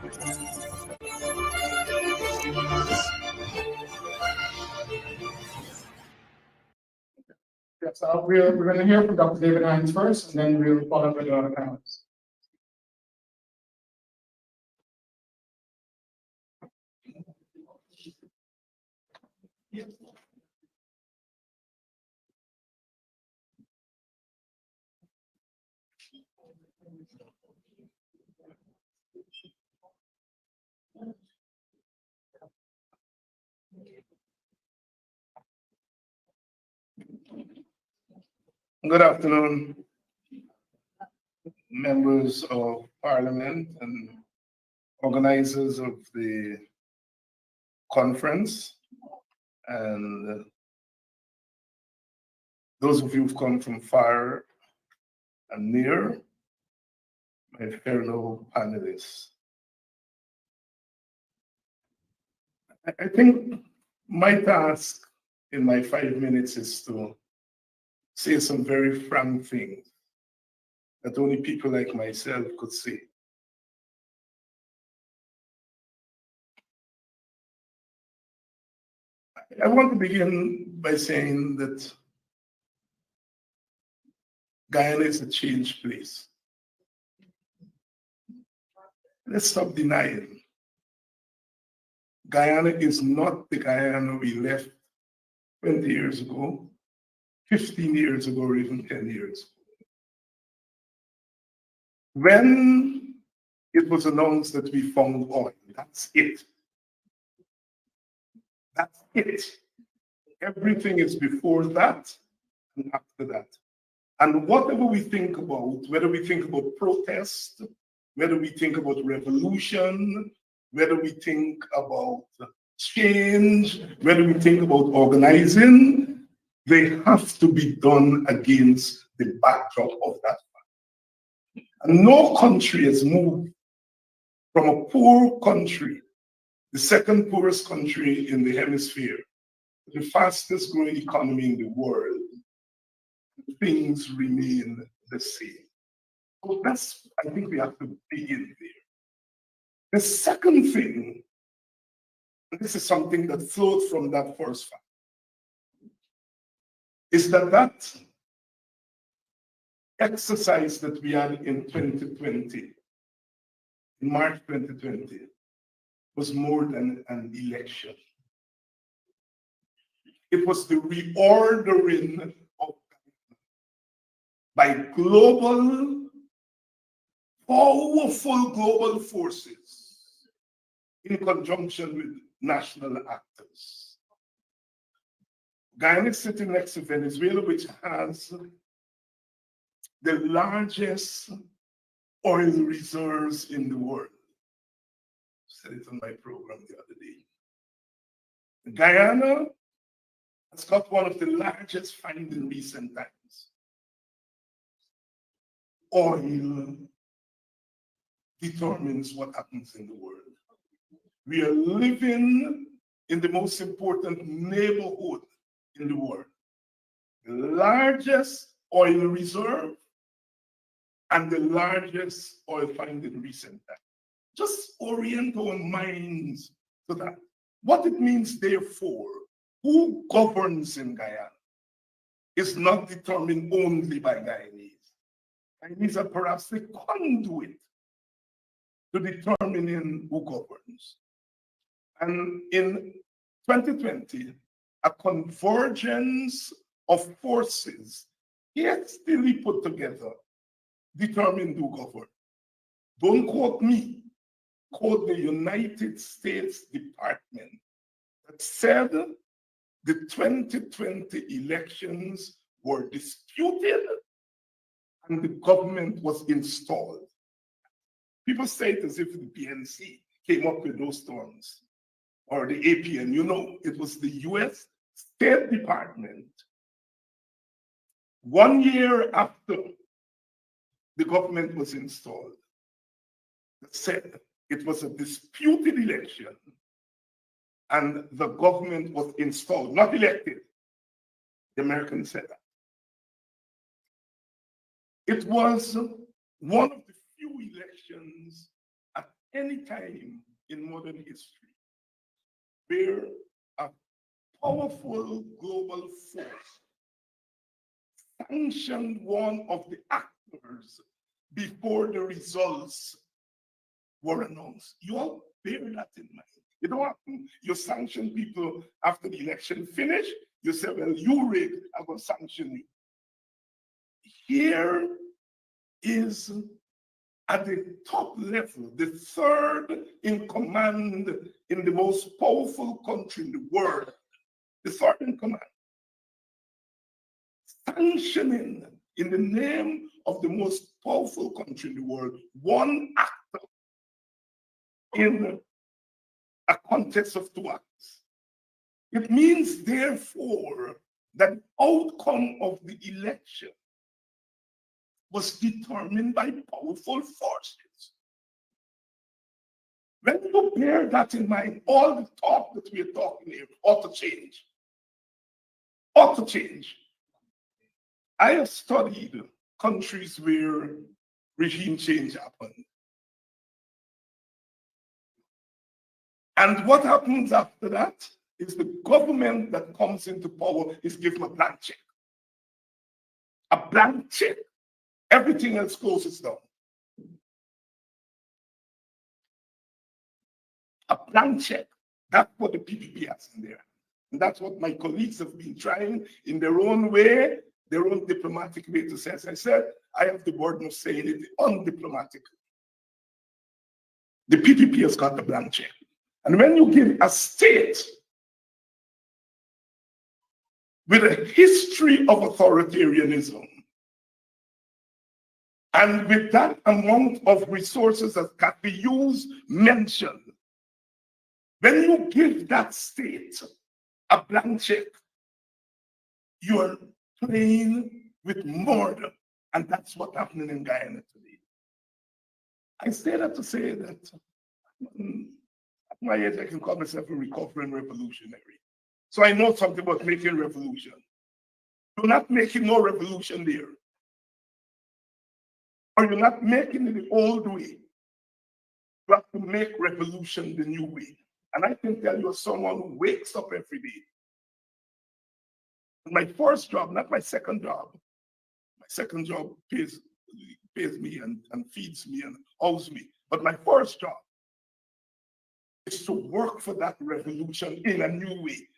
Yes, we're going to hear from Dr. David Hinds first, and then we'll follow with the other panelists. Good afternoon, members of Parliament and organizers of the conference, and those of you who've come from far and near, my fellow panelists. I think my task in my 5 minutes is to say some very frank things that only people like myself could say. I want to begin by saying that Guyana is a changed place. Let's stop denying. Guyana is not the Guyana we left 20 years ago, 15 years ago, or even 10 years ago. When it was announced that we found oil, that's it. That's it. Everything is before that and after that. And whatever we think about, whether we think about protest, whether we think about revolution, whether we think about change, whether we think about organizing, they have to be done against the backdrop of that fact. And no country has moved from a poor country, the second poorest country in the hemisphere, the fastest growing economy in the world. Things remain the same. So that's, I think we have to begin there. The second thing, and this is something that flowed from that first fact, is that exercise that we had in 2020, in March 2020, was more than an election. It was the reordering of by powerful global forces in conjunction with national actors. Guyana is sitting next to Venezuela, which has the largest oil reserves in the world. I said it on my program the other day. Guyana has got one of the largest finds in recent times. Oil determines what happens in the world. We are living in the most important neighborhood in the world. The largest oil reserve and the largest oil find in recent times. Just orient our minds to that. What it means, therefore, who governs in Guyana is not determined only by Guyanese. Guyanese are perhaps the conduit to determining who governs. And in 2020, a convergence of forces hastily put together determined who governs. Don't quote me, quote the United States Department that said the 2020 elections were disputed and the government was installed. People say it as if the PNC came up with those terms, or the APN. You know, it was the US State Department, 1 year after the government was installed, that said it was a disputed election and the government was installed, not elected. The Americans said that. It was one of the few elections at any time in modern history where a powerful global force sanctioned one of the actors before the results were announced. You all bear that in mind. You don't have to, you sanction people after the election finish. You say, well, you rigged, I'm going to sanction you. Here is at the top level, the third in command in the most powerful country in the world, the third in command, sanctioning in the name of the most powerful country in the world, one actor in a contest of two actors. It means, therefore, that the outcome of the election was determined by powerful forces. When you bear that in mind, all the talk that we're talking here ought to change. Ought to change. I have studied countries where regime change happened. And what happens after that is the government that comes into power is given a blank check. A blank check. Everything else closes down. A blank check. That's what the PPP has in there. And that's what my colleagues have been trying in their own way, their own diplomatic way to say. As I said, I have the burden of saying it undiplomatically. The PPP has got the blank check. And when you give a state with a history of authoritarianism, and with that amount of resources that can be used, mentioned, when you give that state a blank check, you are playing with murder. And that's what's happening in Guyana today. I say that to say that at my age, I can call myself a recovering revolutionary. So I know something about making revolution. You're not making no revolution there. Or you're not making it the old way. You have to make revolution the new way. And I can tell you, as someone who wakes up every day, my first job, not my second job. My second job pays me and feeds me and houses me. But my first job is to work for that revolution in a new way.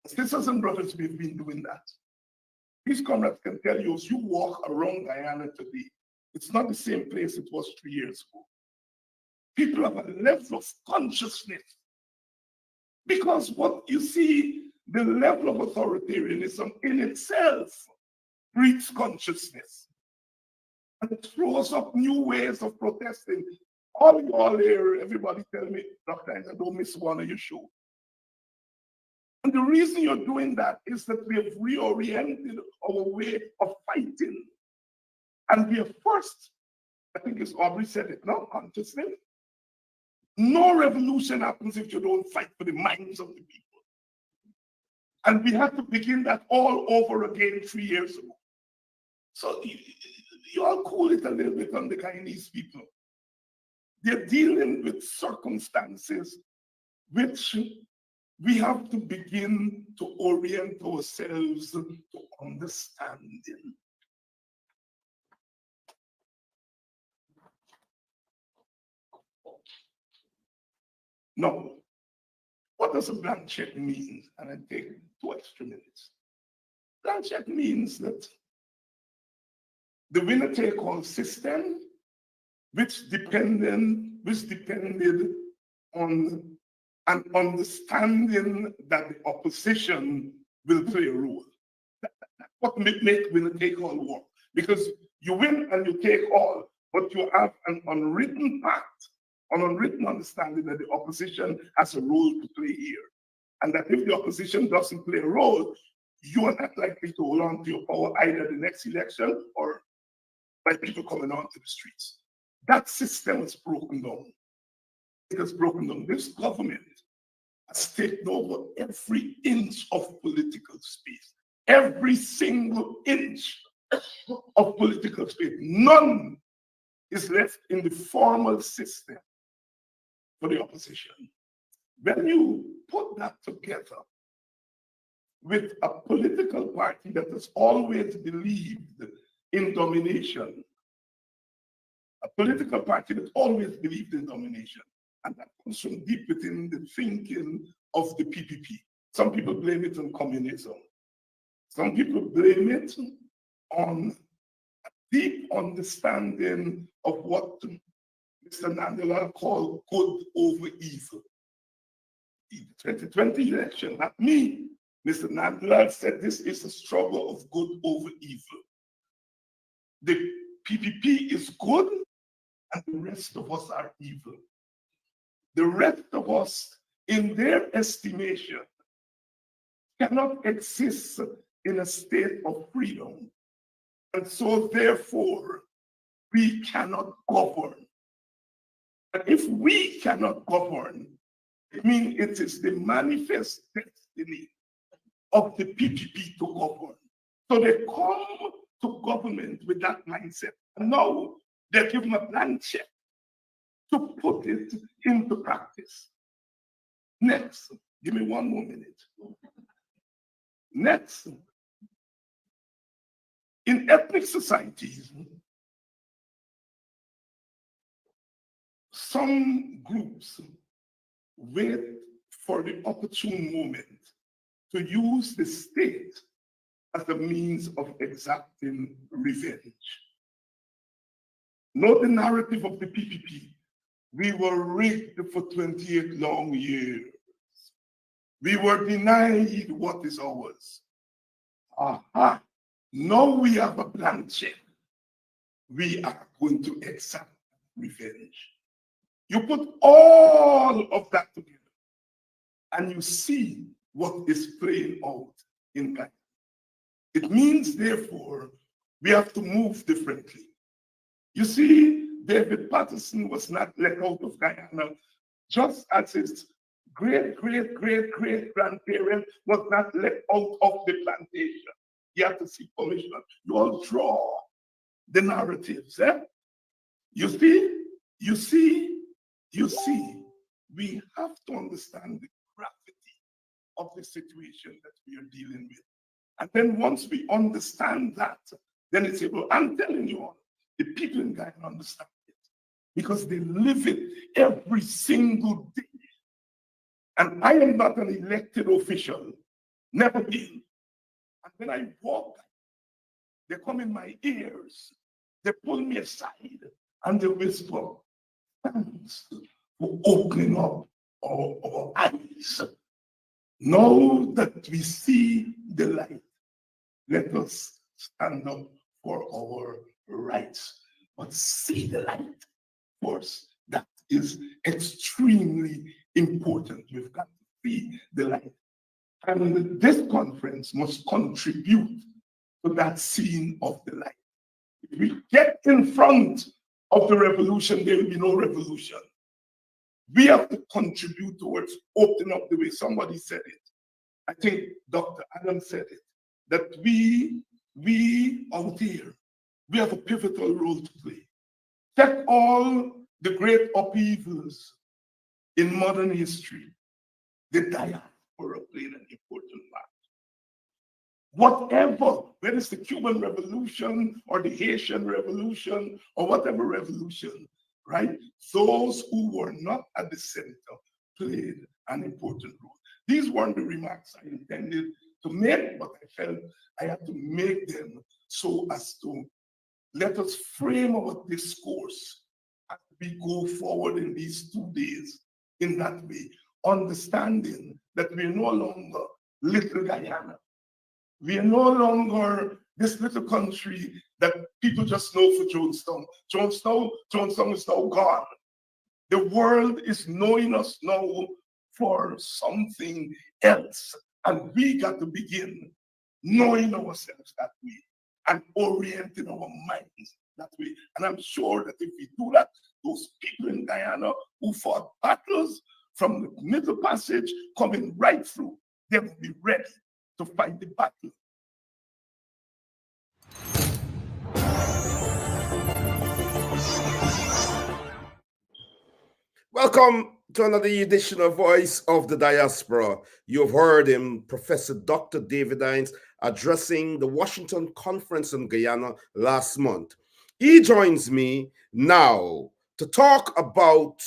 Sisters and brothers, we've been doing that. These comrades can tell you, as you walk around Guyana today, it's not the same place it was 3 years ago. People have a level of consciousness. Because what you see, the level of authoritarianism in itself breeds consciousness. And it throws up new ways of protesting. All you all here, everybody tell me, Dr. Hinds, I don't miss one of your shows. And the reason you're doing that is that we have reoriented our way of fighting. And we have first, I think it's Aubrey said it, no, consciousness. No revolution happens if you don't fight for the minds of the people. And we had to begin that all over again 3 years ago. So you all cool it a little bit on the Guyanese people. They're dealing with circumstances which we have to begin to orient ourselves to understanding. Now, what does a blank check mean? And I take 2 extra minutes. Blank check means that the winner-take-all system, which depended on an understanding that the opposition will play a role. That's what make winner-take-all work. Because you win and you take all, but you have an unwritten pact, an unwritten understanding that the opposition has a role to play here. And that if the opposition doesn't play a role, you are not likely to hold on to your power either the next election or by people coming onto the streets. That system is broken down. It has broken down. This government has taken over every inch of political space. Every single inch of political space. None is left in the formal system. for the opposition. When you put that together with a political party that has always believed in domination, a political party that always believed in domination, and that comes from deep within the thinking of the PPP. Some people blame it on communism. Some people blame it on a deep understanding of what Mr. Nandela called good over evil. In the 2020 election, not me, Mr. Nandela said this is a struggle of good over evil. The PPP is good and the rest of us are evil. The rest of us, in their estimation, cannot exist in a state of freedom. And so therefore, we cannot govern. And if we cannot govern, it means it is the manifest destiny of the PPP to govern. So they come to government with that mindset. And now they're given a blank check to put it into practice. Next, give me one more minute. Next, in ethnic societies, some groups wait for the opportune moment to use the state as a means of exacting revenge. Know the narrative of the PPP. We were rigged for 28 long years. We were denied what is ours. Aha, now we have a blank check. We are going to exact revenge. You put all of that together and you see what is playing out in Guyana. It means, therefore, we have to move differently. You see, David Patterson was not let out of Guyana, just as his great-great-great-great-grandparent was not let out of the plantation. You have to seek permission. You all draw the narratives. You see, we have to understand the gravity of the situation that we are dealing with. And then once we understand that, then it's able, I'm telling you all, the people in Guyana understand it because they live it every single day. And I am not an elected official, never been. And when I walk, they come in my ears, they pull me aside, and they whisper, thanks for opening up our eyes. Now that we see the light, let us stand up for our rights. But see the light first. That is extremely important. We've got to see the light. And this conference must contribute to that seeing of the light. If we get in front of the revolution, there will be no revolution. We have to contribute towards opening up the way. Somebody said it. I think Dr. Adam said it, that we out here, we have a pivotal role to play. Check all the great upheavals in modern history. The diaspora played an important part. Whatever, whether it's the Cuban Revolution or the Haitian Revolution or whatever revolution, right? Those who were not at the center played an important role. These weren't the remarks I intended to make, but I felt I had to make them so as to let us frame our discourse as we go forward in these 2 days in that way, understanding that we're no longer little Guyana. We are no longer this little country that people just know for Jonestown. Jonestown is now gone. The world is knowing us now for something else. And we got to begin knowing ourselves that way and orienting our minds that way. And I'm sure that if we do that, those people in Guyana who fought battles from the Middle Passage coming right through, they will be ready to fight the battle. Welcome to another edition of Voice of the Diaspora. You've heard him, Professor Dr. David Hinds, addressing the Washington Conference in Guyana last month. He joins me now to talk about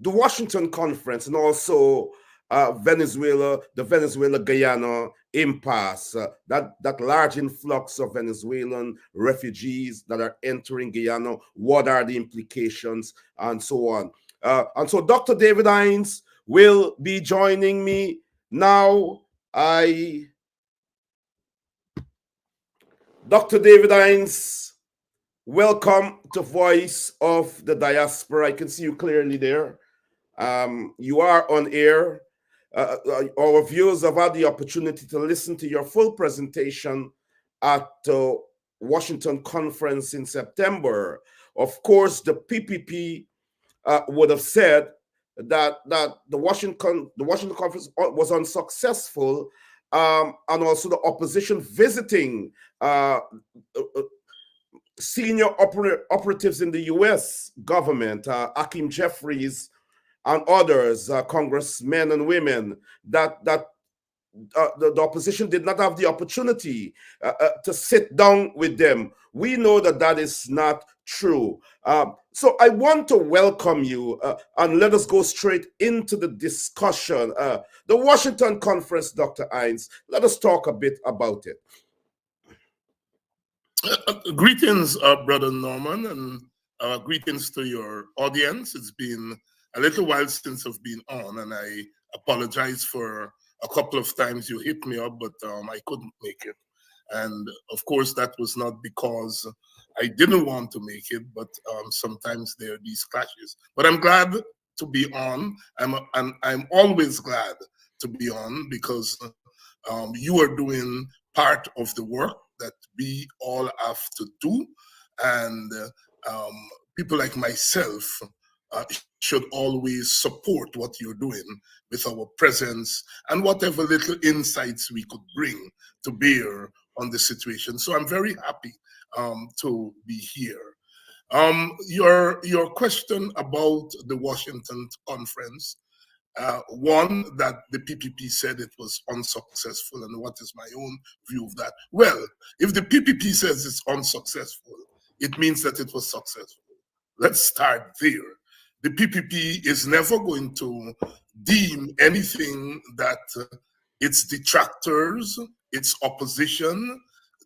the Washington Conference and also Venezuela, the Venezuela-Guyana impasse, that large influx of Venezuelan refugees that are entering Guyana, what are the implications, and so on. And so Dr. David Hinds will be joining me now. Dr. David Hinds, welcome to Voice of the Diaspora. I can see you clearly there. You are on air. Our viewers have had the opportunity to listen to your full presentation at the Washington conference in September. Of course, the PPP would have said that the Washington conference was unsuccessful, and also the opposition visiting senior operatives in the U.S. government, Hakeem Jeffries and others, congressmen and women, that the opposition did not have the opportunity to sit down with them. We know that that is not true. So I want to welcome you and let us go straight into the discussion. The Washington Conference, Dr. Hinds, let us talk a bit about it. Greetings, Brother Norman, and greetings to your audience. It's been a little while since I've been on, and I apologize for a couple of times you hit me up, but I couldn't make it. And of course, that was not because I didn't want to make it, but sometimes there are these clashes. But I'm glad to be on. I'm always glad to be on because you are doing part of the work that we all have to do, and people like myself should always support what you're doing with our presence and whatever little insights we could bring to bear on the situation. So I'm very happy to be here. Your question about the Washington conference, one, that the PPP said it was unsuccessful, and what is my own view of that? Well, if the PPP says it's unsuccessful, it means that it was successful. Let's start there. The PPP is never going to deem anything that its detractors, its opposition,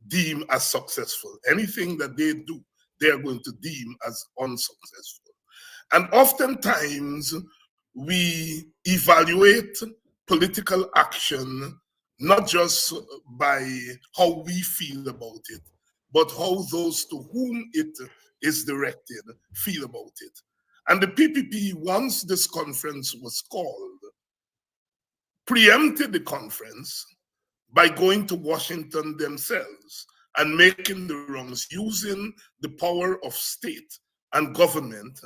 deem as successful. Anything that they do, they are going to deem as unsuccessful. And oftentimes, we evaluate political action not just by how we feel about it, but how those to whom it is directed feel about it. And the PPP, once this conference was called, preempted the conference by going to Washington themselves and making the wrongs, using the power of state and government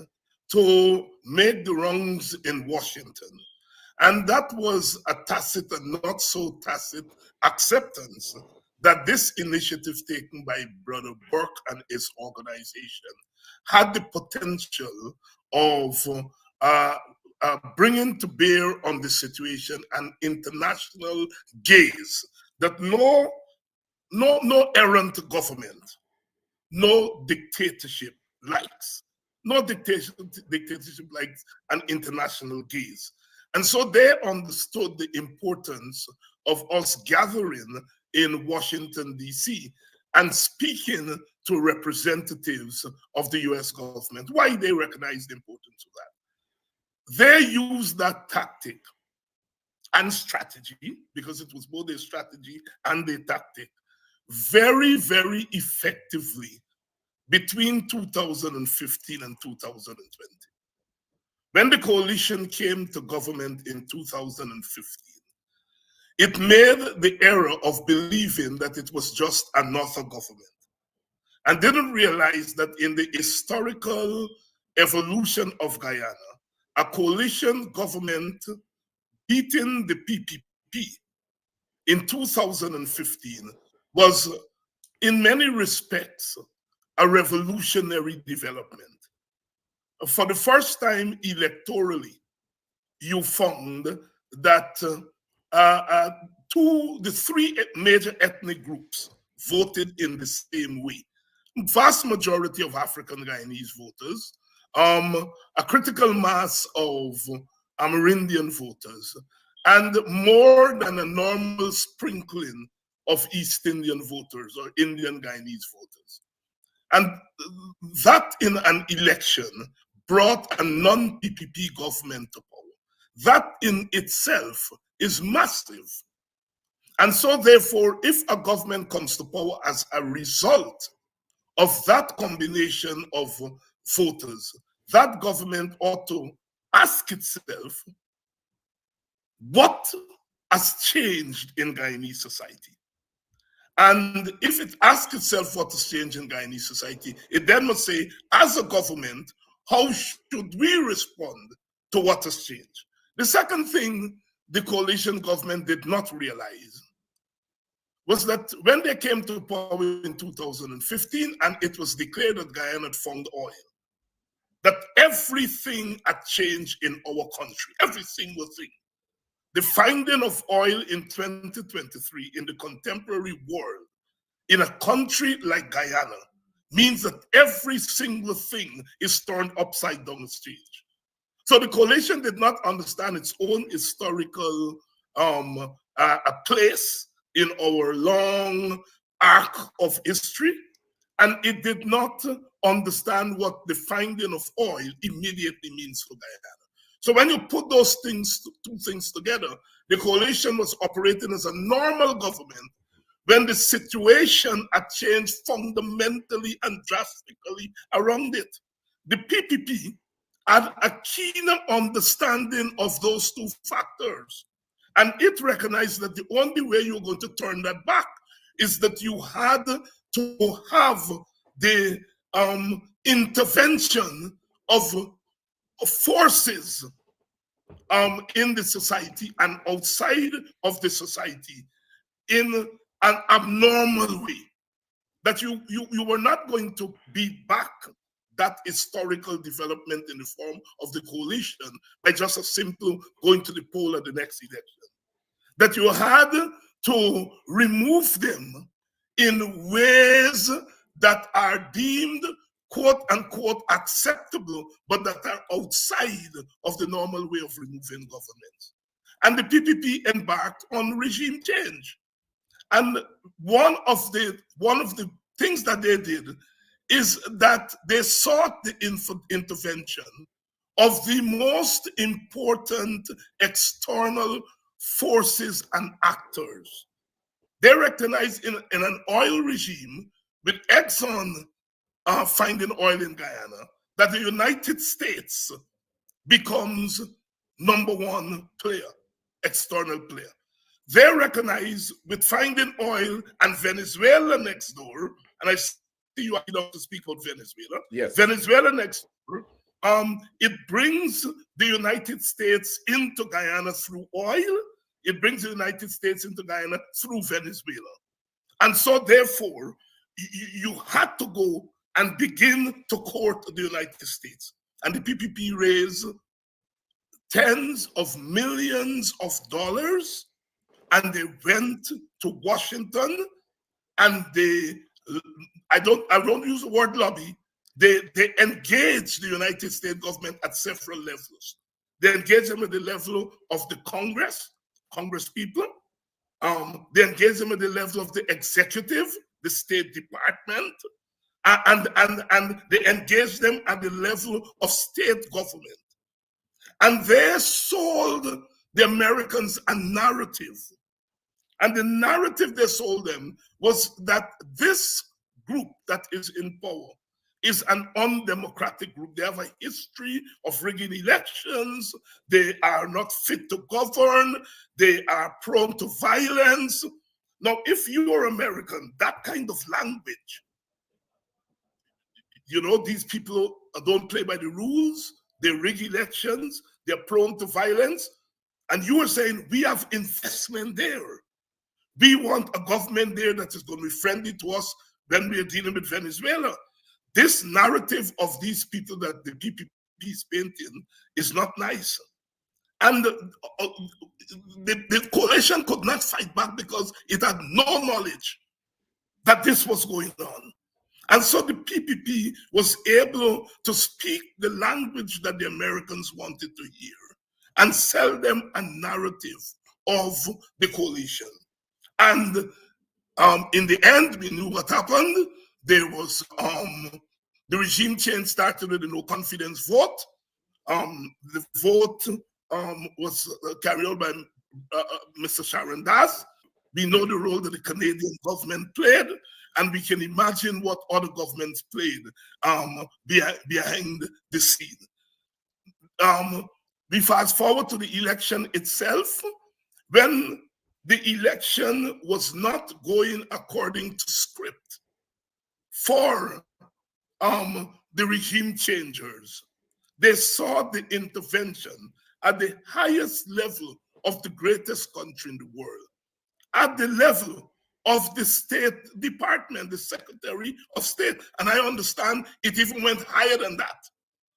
to make the wrongs in Washington. And that was a tacit and not so tacit acceptance that this initiative taken by Brother Burke and his organization had the potential of bringing to bear on the situation an international gaze that no errant government, no dictatorship likes. No dictatorship likes an international gaze. And so they understood the importance of us gathering in Washington, D.C., and speaking to representatives of the US government. Why they recognize the importance of that? They used that tactic and strategy, because it was both a strategy and a tactic, very, very effectively between 2015 and 2020. When the coalition came to government in 2015, it made the error of believing that it was just another government and didn't realize that in the historical evolution of Guyana, a coalition government beating the PPP in 2015 was, in many respects, a revolutionary development. for the first time electorally, you found that the three major ethnic groups voted in the same way. Vast majority of African Guyanese voters, a critical mass of Amerindian voters, and more than a normal sprinkling of East Indian voters or Indian Guyanese voters. And that in an election brought a non-PPP government to power. That in itself is massive. And so therefore, if a government comes to power as a result of that combination of voters, that government ought to ask itself, what has changed in Guyanese society? And if it asks itself what has changed in Guyanese society, it then must say, as a government, how should we respond to what has changed? The second thing the coalition government did not realize was that when they came to power in 2015 and it was declared that Guyana had found oil, that everything had changed in our country, every single thing. The finding of oil in 2023 in the contemporary world, in a country like Guyana, means that every single thing is turned upside down its stage. So the coalition did not understand its own historical place in our long arc of history, and it did not understand what the finding of oil immediately means for Guyana. So when you put those two things together, the coalition was operating as a normal government when the situation had changed fundamentally and drastically around it. The PPP had a keener understanding of those two factors. And it recognized that the only way you're going to turn that back is that you had to have the intervention of forces in the society and outside of the society in an abnormal way. That you were not going to beat back that historical development in the form of the coalition by just a simple going to the poll at the next election. That you had to remove them in ways that are deemed quote unquote acceptable, but that are outside of the normal way of removing governments. And the PPP embarked on regime change. And one of the things that they did is that they sought the intervention of the most important external forces and actors. They recognized in an oil regime with Exxon finding oil in Guyana, that the United States becomes number one player, external player. They recognize with finding oil and Venezuela next door, and I see you are enough to speak about Venezuela. Yes. Venezuela next door, it brings the United States into Guyana through oil. It brings the United States into Guyana through Venezuela. And so therefore, you had to go and begin to court the United States. And the PPP raised tens of millions of dollars, and they went to Washington, and I don't use the word lobby, they engaged the United States government at several levels. They engaged them at the level of the Congress people. They engaged them at the level of the executive, the State Department, and they engaged them at the level of state government. And they sold the Americans a narrative. And the narrative they sold them was that this group that is in power is an undemocratic group. They have a history of rigging elections. They are not fit to govern. They are prone to violence. Now, if you are American, that kind of language, you know, these people don't play by the rules. They rig elections. They're prone to violence. And you are saying, we have investment there. We want a government there that is going to be friendly to us when we are dealing with Venezuela. This narrative of these people that the PPP peace painting is not nice. And the coalition could not fight back because it had no knowledge that this was going on. And so the PPP was able to speak the language that the Americans wanted to hear and sell them a narrative of the coalition. And in the end, we knew what happened. There was the regime change started with a no confidence vote. The vote was carried out by Mr. Sharon Das. We know the role that the Canadian government played, and we can imagine what other governments played behind the scene. We fast forward to the election itself. When the election was not going according to script for the regime changers, they saw the intervention at the highest level of the greatest country in the world, at the level of the State Department, the Secretary of State. And I understand it even went higher than that.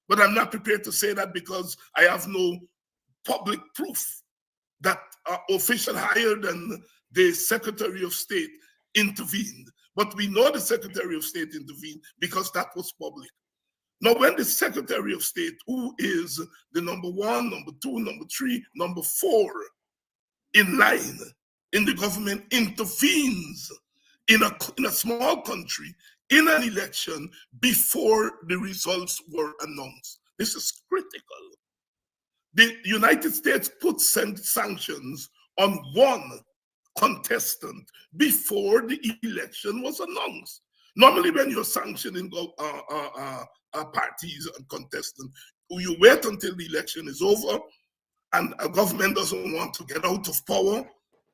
But I'm not prepared to say that because I have no public proof that official higher than the Secretary of State intervened. But we know the Secretary of State intervened because that was public. Now, when the Secretary of State, who is the number 1, number 2, number 3, number 4 in line in the government, intervenes in a small country in an election before the results were announced, this is critical. The United States put sanctions on one contestant before the election was announced. Normally, when you're sanctioning parties and contestants, you wait until the election is over and a government doesn't want to get out of power,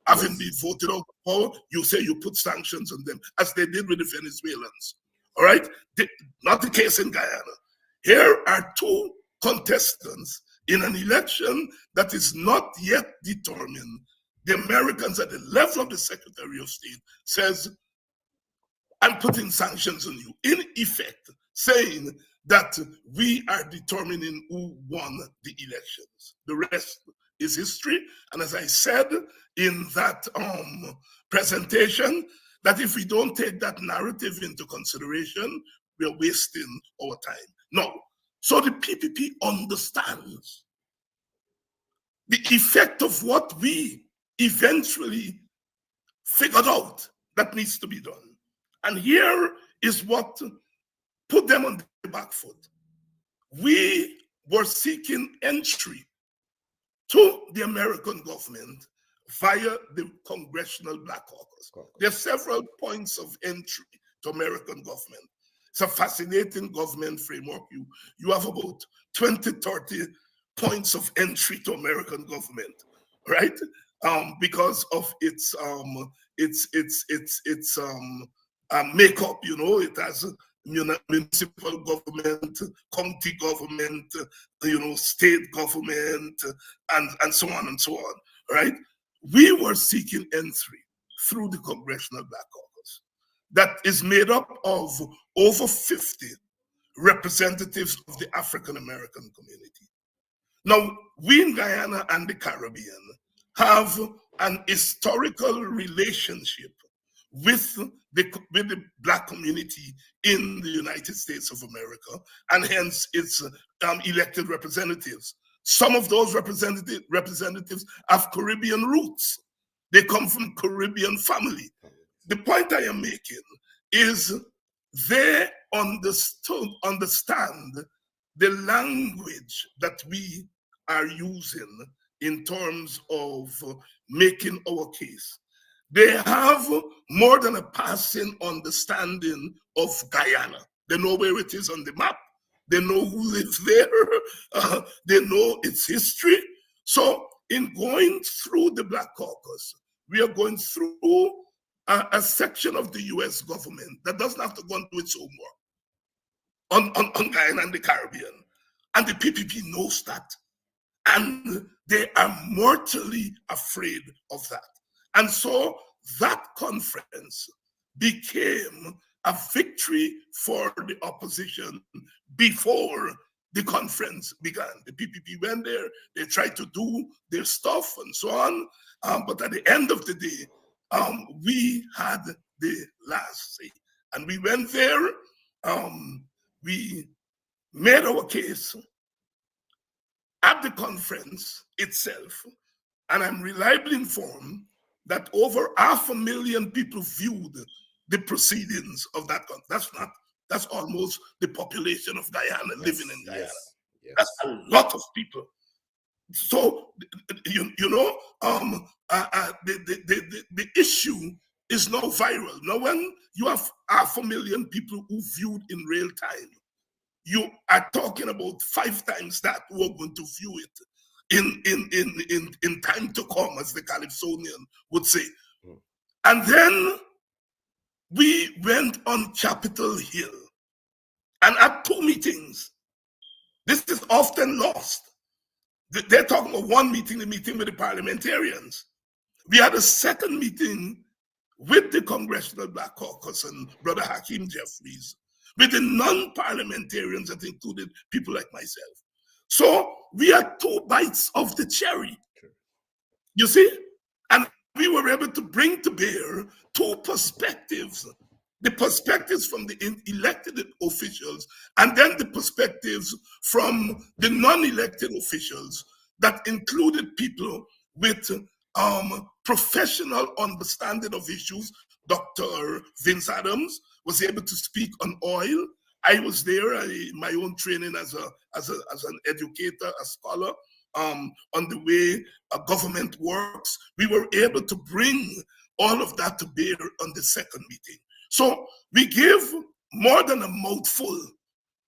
having been voted out of power, you say you put sanctions on them, as they did with the Venezuelans. All right? Not the case in Guyana. Here are 2 contestants in an election that is not yet determined. The Americans at the level of the Secretary of State says, I'm putting sanctions on you, in effect saying that we are determining who won the elections. The rest is history. And as I said in that presentation, that if we don't take that narrative into consideration, we're wasting our time. No. So the PPP understands the effect of what we eventually figured out that needs to be done. And here is what put them on the back foot. We were seeking entry to the American government via the Congressional Black Caucus. There are several points of entry to American government. It's a fascinating government framework. You have about 20, 30 points of entry to American government, right? Because of its makeup, you know, it has municipal government, county government, state government, and so on and so on, right? We were seeking entry through the Congressional Black Caucus that is made up of over 50 representatives of the African American community. Now, we in Guyana and the Caribbean have an historical relationship with the Black community in the United States of America, and hence its elected representatives. Some of those representatives have Caribbean roots. They come from Caribbean family. The point I am making is they understand the language that we are using in terms of making our case. They have more than a passing understanding of Guyana. They know where it is on the map. They know who lives there. They know its history. So in going through the Black Caucus, we are going through a section of the US government that doesn't have to go and do its homework on Guyana and the Caribbean. And the PPP knows that. And they are mortally afraid of that. And so that conference became a victory for the opposition before the conference began. The PPP went there, they tried to do their stuff and so on. But at the end of the day, we had the last say. And we went there, we made our case at the conference itself. And I'm reliably informed that over 500,000 people viewed the proceedings of that conference. That's almost the population of Guyana living in Guyana. That's a lot of people. So, the issue is now viral. Now, when you have 500,000 people who viewed in real time, you are talking about 5 times that who are going to view it in time to come, as the Calypsonian would say. And then we went on Capitol Hill, and at 2 meetings, this is often lost. They're talking about one meeting, the meeting with the parliamentarians. We had a second meeting with the Congressional Black Caucus and Brother Hakeem Jeffries, with the non-parliamentarians that included people like myself. So we had 2 bites of the cherry, you see? And we were able to bring to bear 2 perspectives, the perspectives from the elected officials and then the perspectives from the non-elected officials that included people with professional understanding of issues. Dr. Vince Adams was able to speak on oil. I was there, my own training as an educator, a scholar, on the way a government works. We were able to bring all of that to bear on the second meeting. So we give more than a mouthful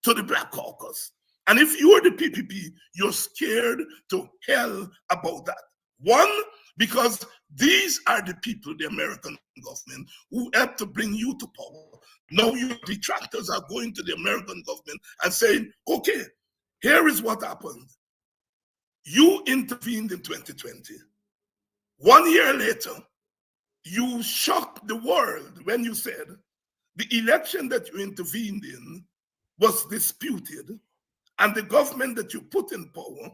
to the Black Caucus. And if you are the PPP, you're scared to hell about that. One, because these are the people, the American government, who helped to bring you to power. Now your detractors are going to the American government and saying, okay, here is what happened. You intervened in 2020. 1 year later, you shocked the world when you said the election that you intervened in was disputed and the government that you put in power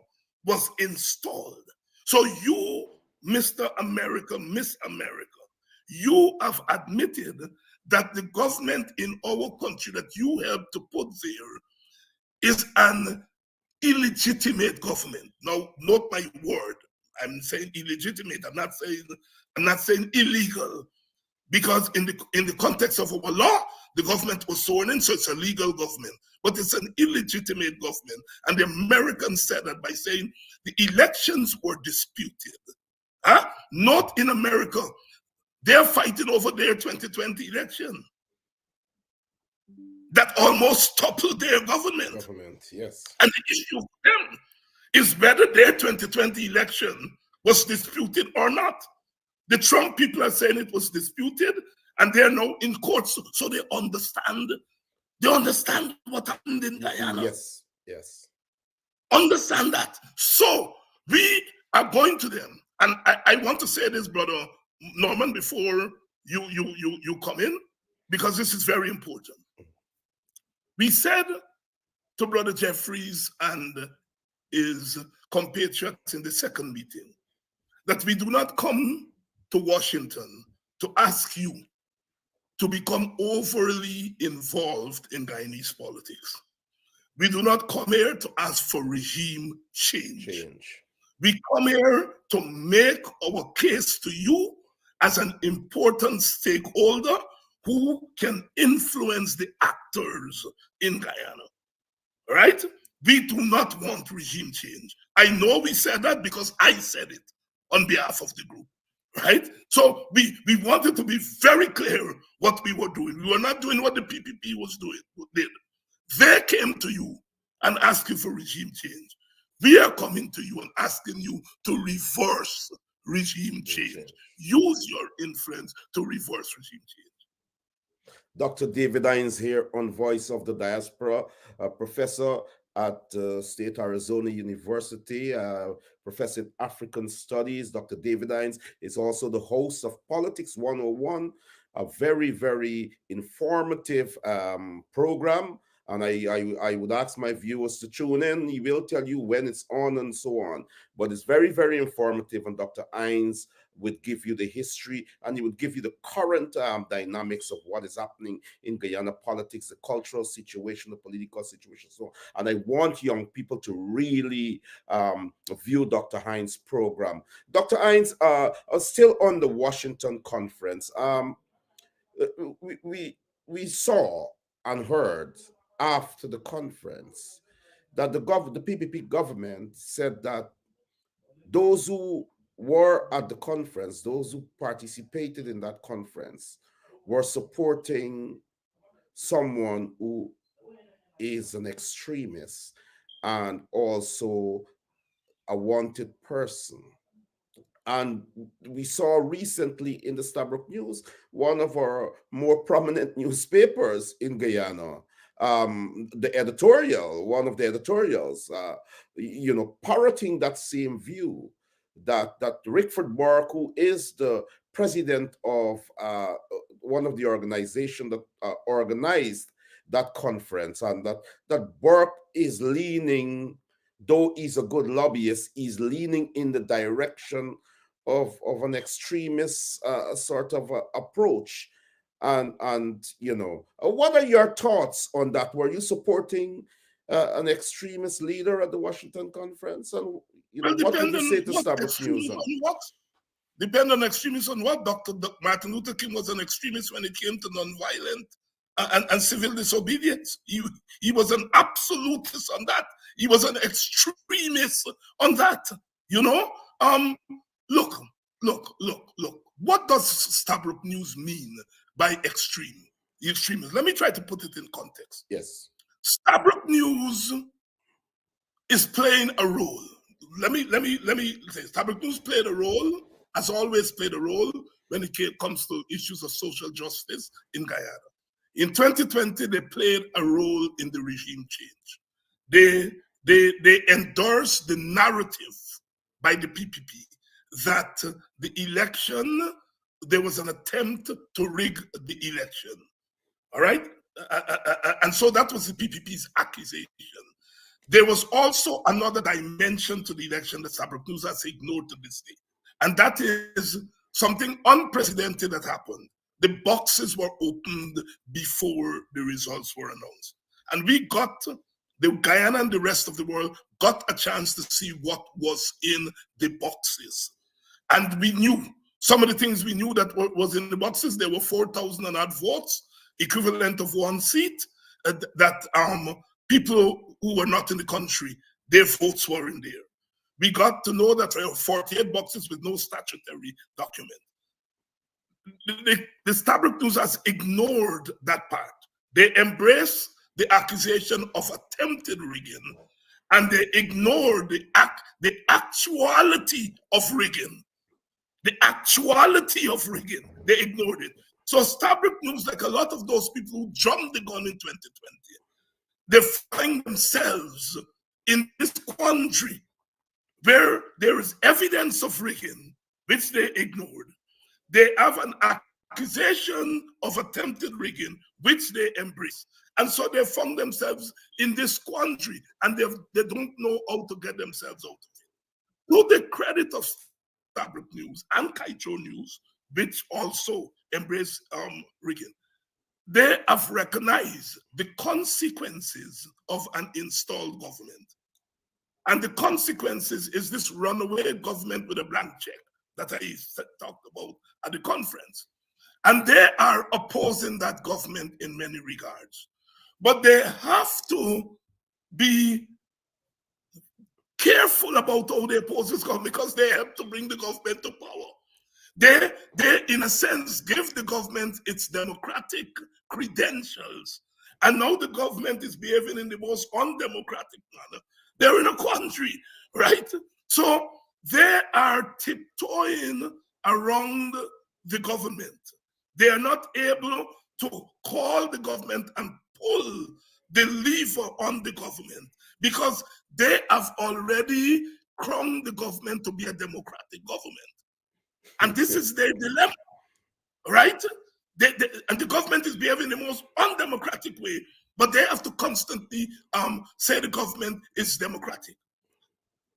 was installed. So you, Mr. America, Miss America, you have admitted that the government in our country that you helped to put there is an illegitimate government. Now, note my word. I'm saying illegitimate. I'm not saying illegal, because in the context of our law, the government was sworn in, so it's a legal government. But it's an illegitimate government, and the Americans said that by saying the elections were disputed. Not in America. They're fighting over their 2020 election that almost toppled their government. Yes. And the issue for them is whether their 2020 election was disputed or not. The Trump people are saying it was disputed, and they're now in court, so they understand. They understand what happened in Guyana. Yes. Understand that. So we are going to them, and I want to say this, Brother Norman, before you come in, because this is very important. We said to Brother Jeffries and his compatriots in the second meeting that we do not come to Washington to ask you to become overly involved in Guyanese politics. We do not come here to ask for regime change. We come here to make our case to you as an important stakeholder who can influence the actors in Guyana, right? We do not want regime change. I know we said that because I said it on behalf of the group, right? So we wanted to be very clear what we were doing. We were not doing what the PPP was doing. They came to you and asked you for regime change. We are coming to you and asking you to reverse regime change. Use your influence to reverse regime change. Dr. David Hinds here on Voice of the Diaspora, a professor at State Arizona University, professor in African Studies. Dr. David Hinds is also the host of Politics 101, a very, very informative program And I would ask my viewers to tune in. He will tell you when it's on and so on. But it's very, very informative. And Dr. Hinds would give you the history, and he would give you the current dynamics of what is happening in Guyana politics, the cultural situation, the political situation. So, and I want young people to really view Dr. Hinds' program. Dr. Hinds, still on the Washington conference, we, we, we saw and heard after the conference that the PPP government said that those who were at the conference, those who participated in that conference, were supporting someone who is an extremist and also a wanted person. And we saw recently in the Stabroek News, one of our more prominent newspapers in Guyana, one of the editorials, parroting that same view that Rickford Burke, who is the president of one of the organizations that organized that conference, and that Burke is leaning, though he's a good lobbyist, he's leaning in the direction of an extremist sort of approach. And what are your thoughts on that? Were you supporting an extremist leader at the Washington conference? And Well, what would depend you on say to what Starbucks News extremist on? on what? Depend on extremists on what? Martin Luther King was an extremist when it came to nonviolent and civil disobedience. He was an absolutist on that. He was an extremist on that. Look. What does Stabroek News mean by extreme? The extremists. Let me try to put it in context. Yes. Stabroek News is playing a role. Let me say, Stabroek News played a role, has always played a role when it comes to issues of social justice in Guyana. In 2020, they played a role in the regime change. They endorsed the narrative by the PPP that the election, there was an attempt to rig the election. All right? And so that was the PPP's accusation. There was also another dimension to the election that Stabroek News has ignored to this day. And that is something unprecedented that happened. The boxes were opened before the results were announced. And the Guyana and the rest of the world got a chance to see what was in the boxes. And we knew some of the things we knew that was in the boxes. There were 4,000 and odd votes, equivalent of one seat, that people who were not in the country, their votes were in there. We got to know that there were 48 boxes with no statutory document. The Stabroek News has ignored that part. They embrace the accusation of attempted rigging, and they ignore the actuality of rigging. The actuality of rigging, they ignored it. So Stabroek News, like a lot of those people who jumped the gun in 2020, they find themselves in this quandary where there is evidence of rigging, which they ignored. They have an accusation of attempted rigging, which they embrace. And so they found themselves in this quandary, and they don't know how to get themselves out of it. To the credit of Stabroek News and Kaito News, which also embrace rigging, they have recognized the consequences of an installed government. And the consequences is this runaway government with a blank check that I talked about at the conference. And they are opposing that government in many regards. But they have to be careful about how they oppose this government, because they help to bring the government to power. They, in a sense, give the government its democratic credentials. And now the government is behaving in the most undemocratic manner. They're in a quandary, right? So they are tiptoeing around the government. They are not able to call the government and pull the lever on the government, because they have already crowned the government to be a democratic government. And this is their dilemma, right? And the government is behaving in the most undemocratic way. but they have to constantly say the government is democratic.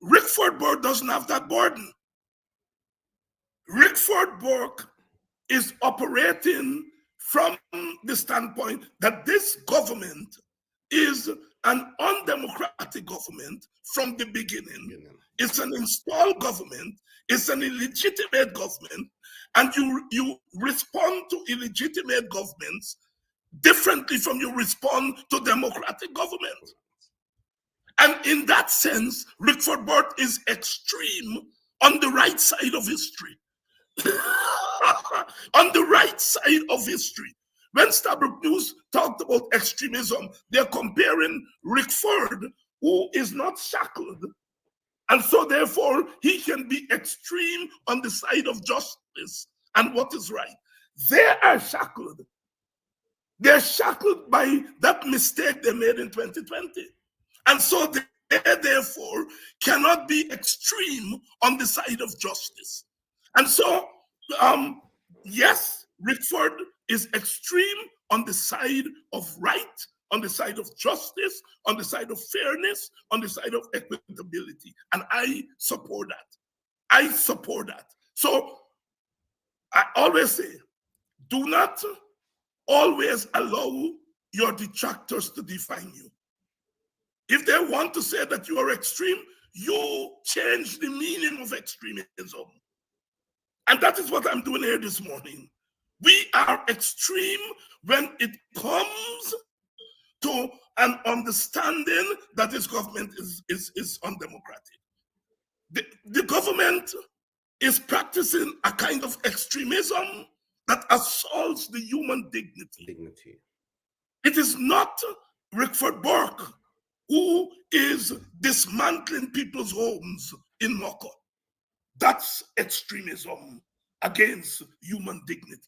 Rickford Burke doesn't have that burden. Rickford Burke is operating from the standpoint that this government is an undemocratic government from the beginning. It's an installed government. It's an illegitimate government. And you respond to illegitimate governments differently from you respond to democratic governments. And in that sense, Rickford Burke is extreme on the right side of history. On the right side of history. When Stabrook News talked about extremism, they're comparing Rickford, who is not shackled, and so therefore he can be extreme on the side of justice and what is right. They are shackled. They're shackled by that mistake they made in 2020. And so they therefore cannot be extreme on the side of justice. And so, yes, Rickford is extreme on the side of right, on the side of justice, on the side of fairness, on the side of equitability. And I support that. I support that. So I always say, do not always allow your detractors to define you. If they want to say that you are extreme, you change the meaning of extremism. And that is what I'm doing here this morning. We are extreme when it comes to an understanding that this government is undemocratic. The government is practicing a kind of extremism that assaults the human dignity. It is not Rickford Burke who is dismantling people's homes in Moko. That's extremism against human dignity.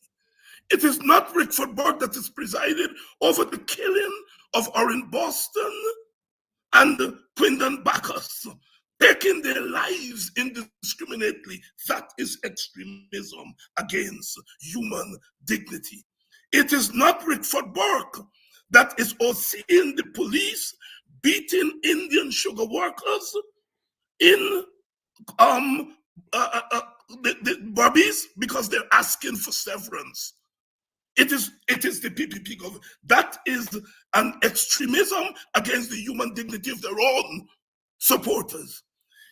It is not Rickford Burke that is presided over the killing of Orrin Boston and Quindon Bacchus, taking their lives indiscriminately. That is extremism against human dignity. It is not Rickford Burke that is overseeing the police beating Indian sugar workers in the Barbies because they're asking for severance. It is the PPP government. That is an extremism against the human dignity of their own supporters.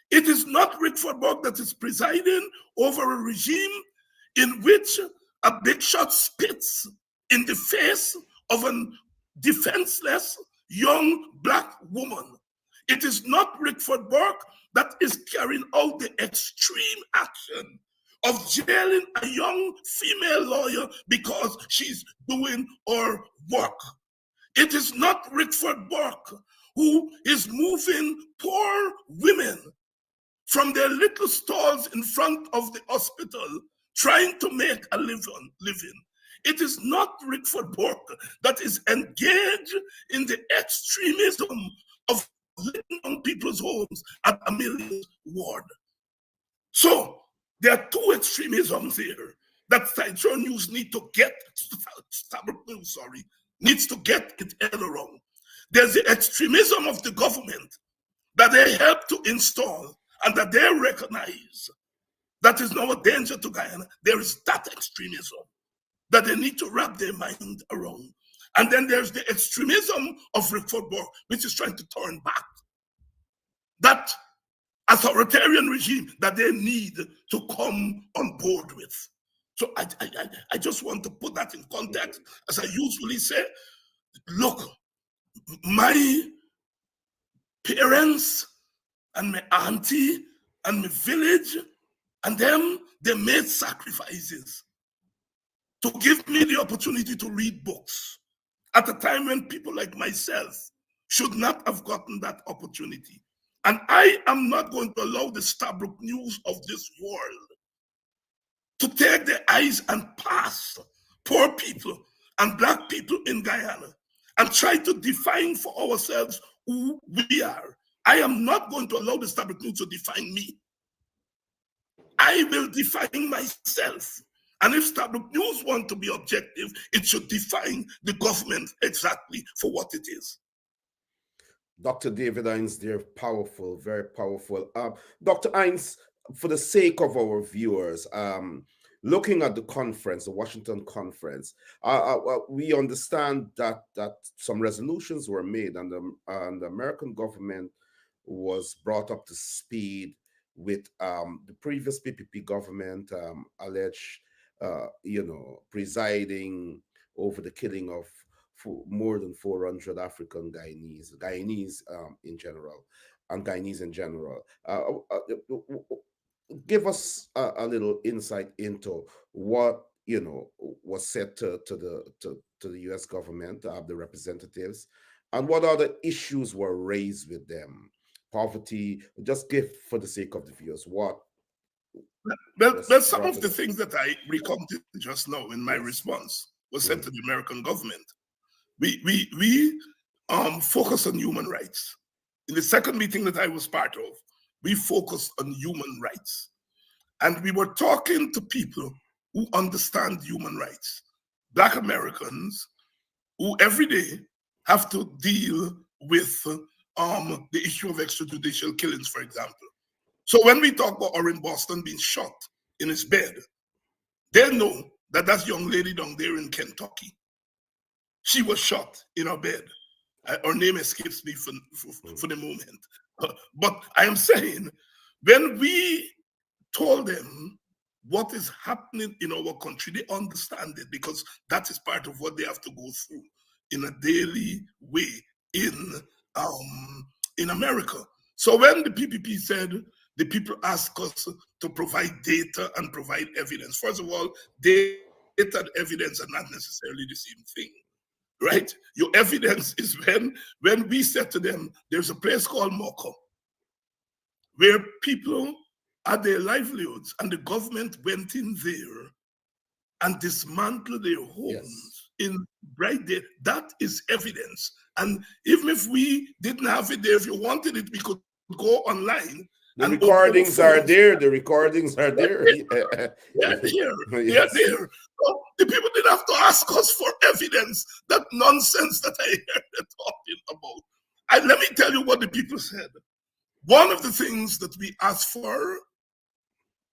It is not Rickford Burke that is presiding over a regime in which a big shot spits in the face of a defenseless young Black woman. It is not Rickford Burke that is carrying out the extreme action of jailing a young female lawyer because she's doing her work. It is not Rickford Burke who is moving poor women from their little stalls in front of the hospital trying to make a living. It is not Rickford Burke that is engaged in the extremism of living on people's homes at a million ward. So there are two extremisms here that Sideshow News needs to get its head around. There's the extremism of the government that they help to install and that they recognize that is now a danger to Guyana. There is that extremism that they need to wrap their mind around. And then there's the extremism of Rickford Burke, which is trying to turn back that authoritarian regime that they need to come on board with. So I just want to put that in context. As I usually say, look, my parents and my auntie and my village and them, they made sacrifices to give me the opportunity to read books at a time when people like myself should not have gotten that opportunity. And I am not going to allow the Stabrook News of this world to take their eyes and pass poor people and Black people in Guyana and try to define for ourselves who we are. I am not going to allow the Stabrook News to define me. I will define myself. And if Starbuck News want to be objective, it should define the government exactly for what it is. Dr. David Hinds, they're powerful, very powerful. Dr. Hinds, for the sake of our viewers, looking at the conference, the Washington conference, we understand that some resolutions were made, and the American government was brought up to speed with the previous PPP government alleged, presiding over the killing of more than 400 African Guyanese in general, and Guyanese in general. Give us a little insight into what was said to the U.S. government, the representatives, and what other issues were raised with them. Poverty. Just give, for the sake of the viewers, what. Well, some of the things that I recounted just now in my response was said to the American government. We focus on human rights. In the second meeting that I was part of, we focused on human rights. And we were talking to people who understand human rights, Black Americans who every day have to deal with the issue of extrajudicial killings, for example. So when we talk about Orrin Boston being shot in his bed, they know that that young lady down there in Kentucky, she was shot in her bed. Her name escapes me for the moment. But I am saying, when we told them what is happening in our country, they understand it, because that is part of what they have to go through in a daily way in America. So when the PPP said, the people ask us to provide data and provide evidence. First of all, data and evidence are not necessarily the same thing, right? Your evidence is when we said to them, there's a place called Moko, where people had their livelihoods, and the government went in there and dismantled their homes in bright day. That is evidence. And even if we didn't have it there, if you wanted it, we could go online. The recordings are there. The recordings are there. They're there. They're there. So the people didn't have to ask us for evidence. That nonsense that I heard them talking about. And let me tell you what the people said. One of the things that we asked for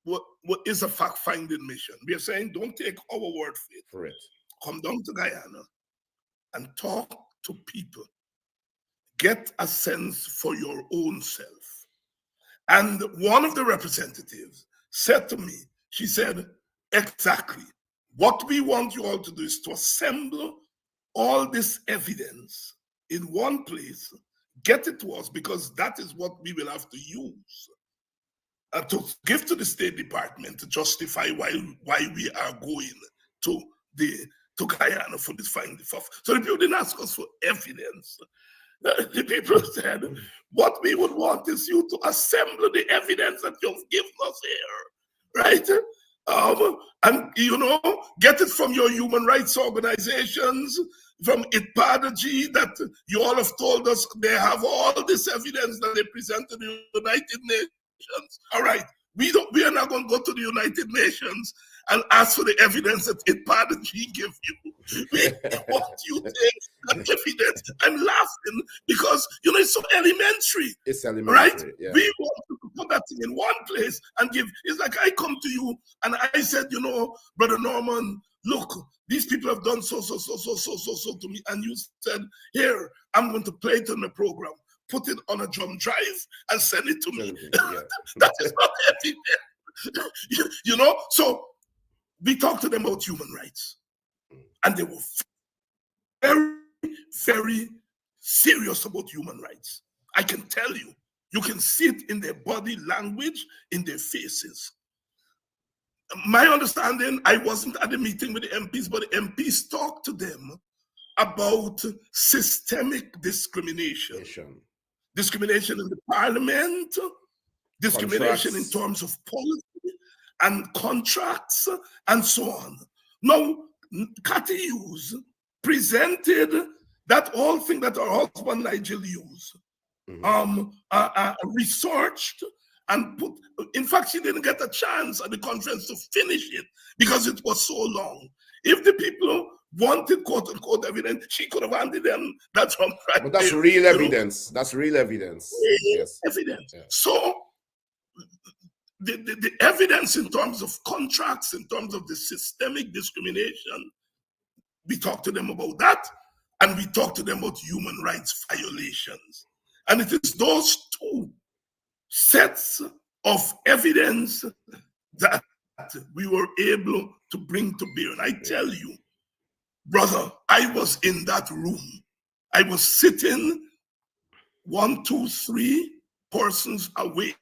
what is a fact-finding mission. We are saying, don't take our word for it. Come down to Guyana and talk to people. Get a sense for your own self. And one of the representatives said to me, she said, exactly, what we want you all to do is to assemble all this evidence in one place, get it to us, because that is what we will have to use to give to the State Department to justify why we are going to Guyana for this finding. So the people didn't ask us for evidence. The people said, what we would want is you to assemble the evidence that you've given us here, right? And, get it from your human rights organizations, from IPADG, that you all have told us they have all this evidence that they present to the United Nations. All right, we are not going to go to the United Nations and ask for the evidence that IPADG give you. We want you to take that evidence. I'm laughing because, it's so elementary. It's elementary, right? Yeah. We want to put that thing in one place and give. It's like I come to you and I said, Brother Norman, look, these people have done so to me. And you said, here, I'm going to play it on the program, put it on a drum drive and send it to me. Yeah. That is not evidence. So we talked to them about human rights. And they were very, very serious about human rights. I can tell you. You can see it in their body language, in their faces. My understanding, I wasn't at the meeting with the MPs, but the MPs talked to them about systemic discrimination. Discrimination in the parliament, discrimination in terms of policy and contracts and so on. Now, Cathy Hughes presented that whole thing that her husband Nigel used, researched and put, in fact, she didn't get a chance at the conference to finish it because it was so long. If the people wanted quote unquote evidence, she could have handed them that from right. But that's there, real evidence. That's real evidence. Yes. Evidence. Yeah. So the evidence in terms of contracts, in terms of the systemic discrimination, we talk to them about that, and we talk to them about human rights violations. And it is those two sets of evidence that we were able to bring to bear. And I tell you, brother, I was in that room. I was sitting 1, 2, 3 persons away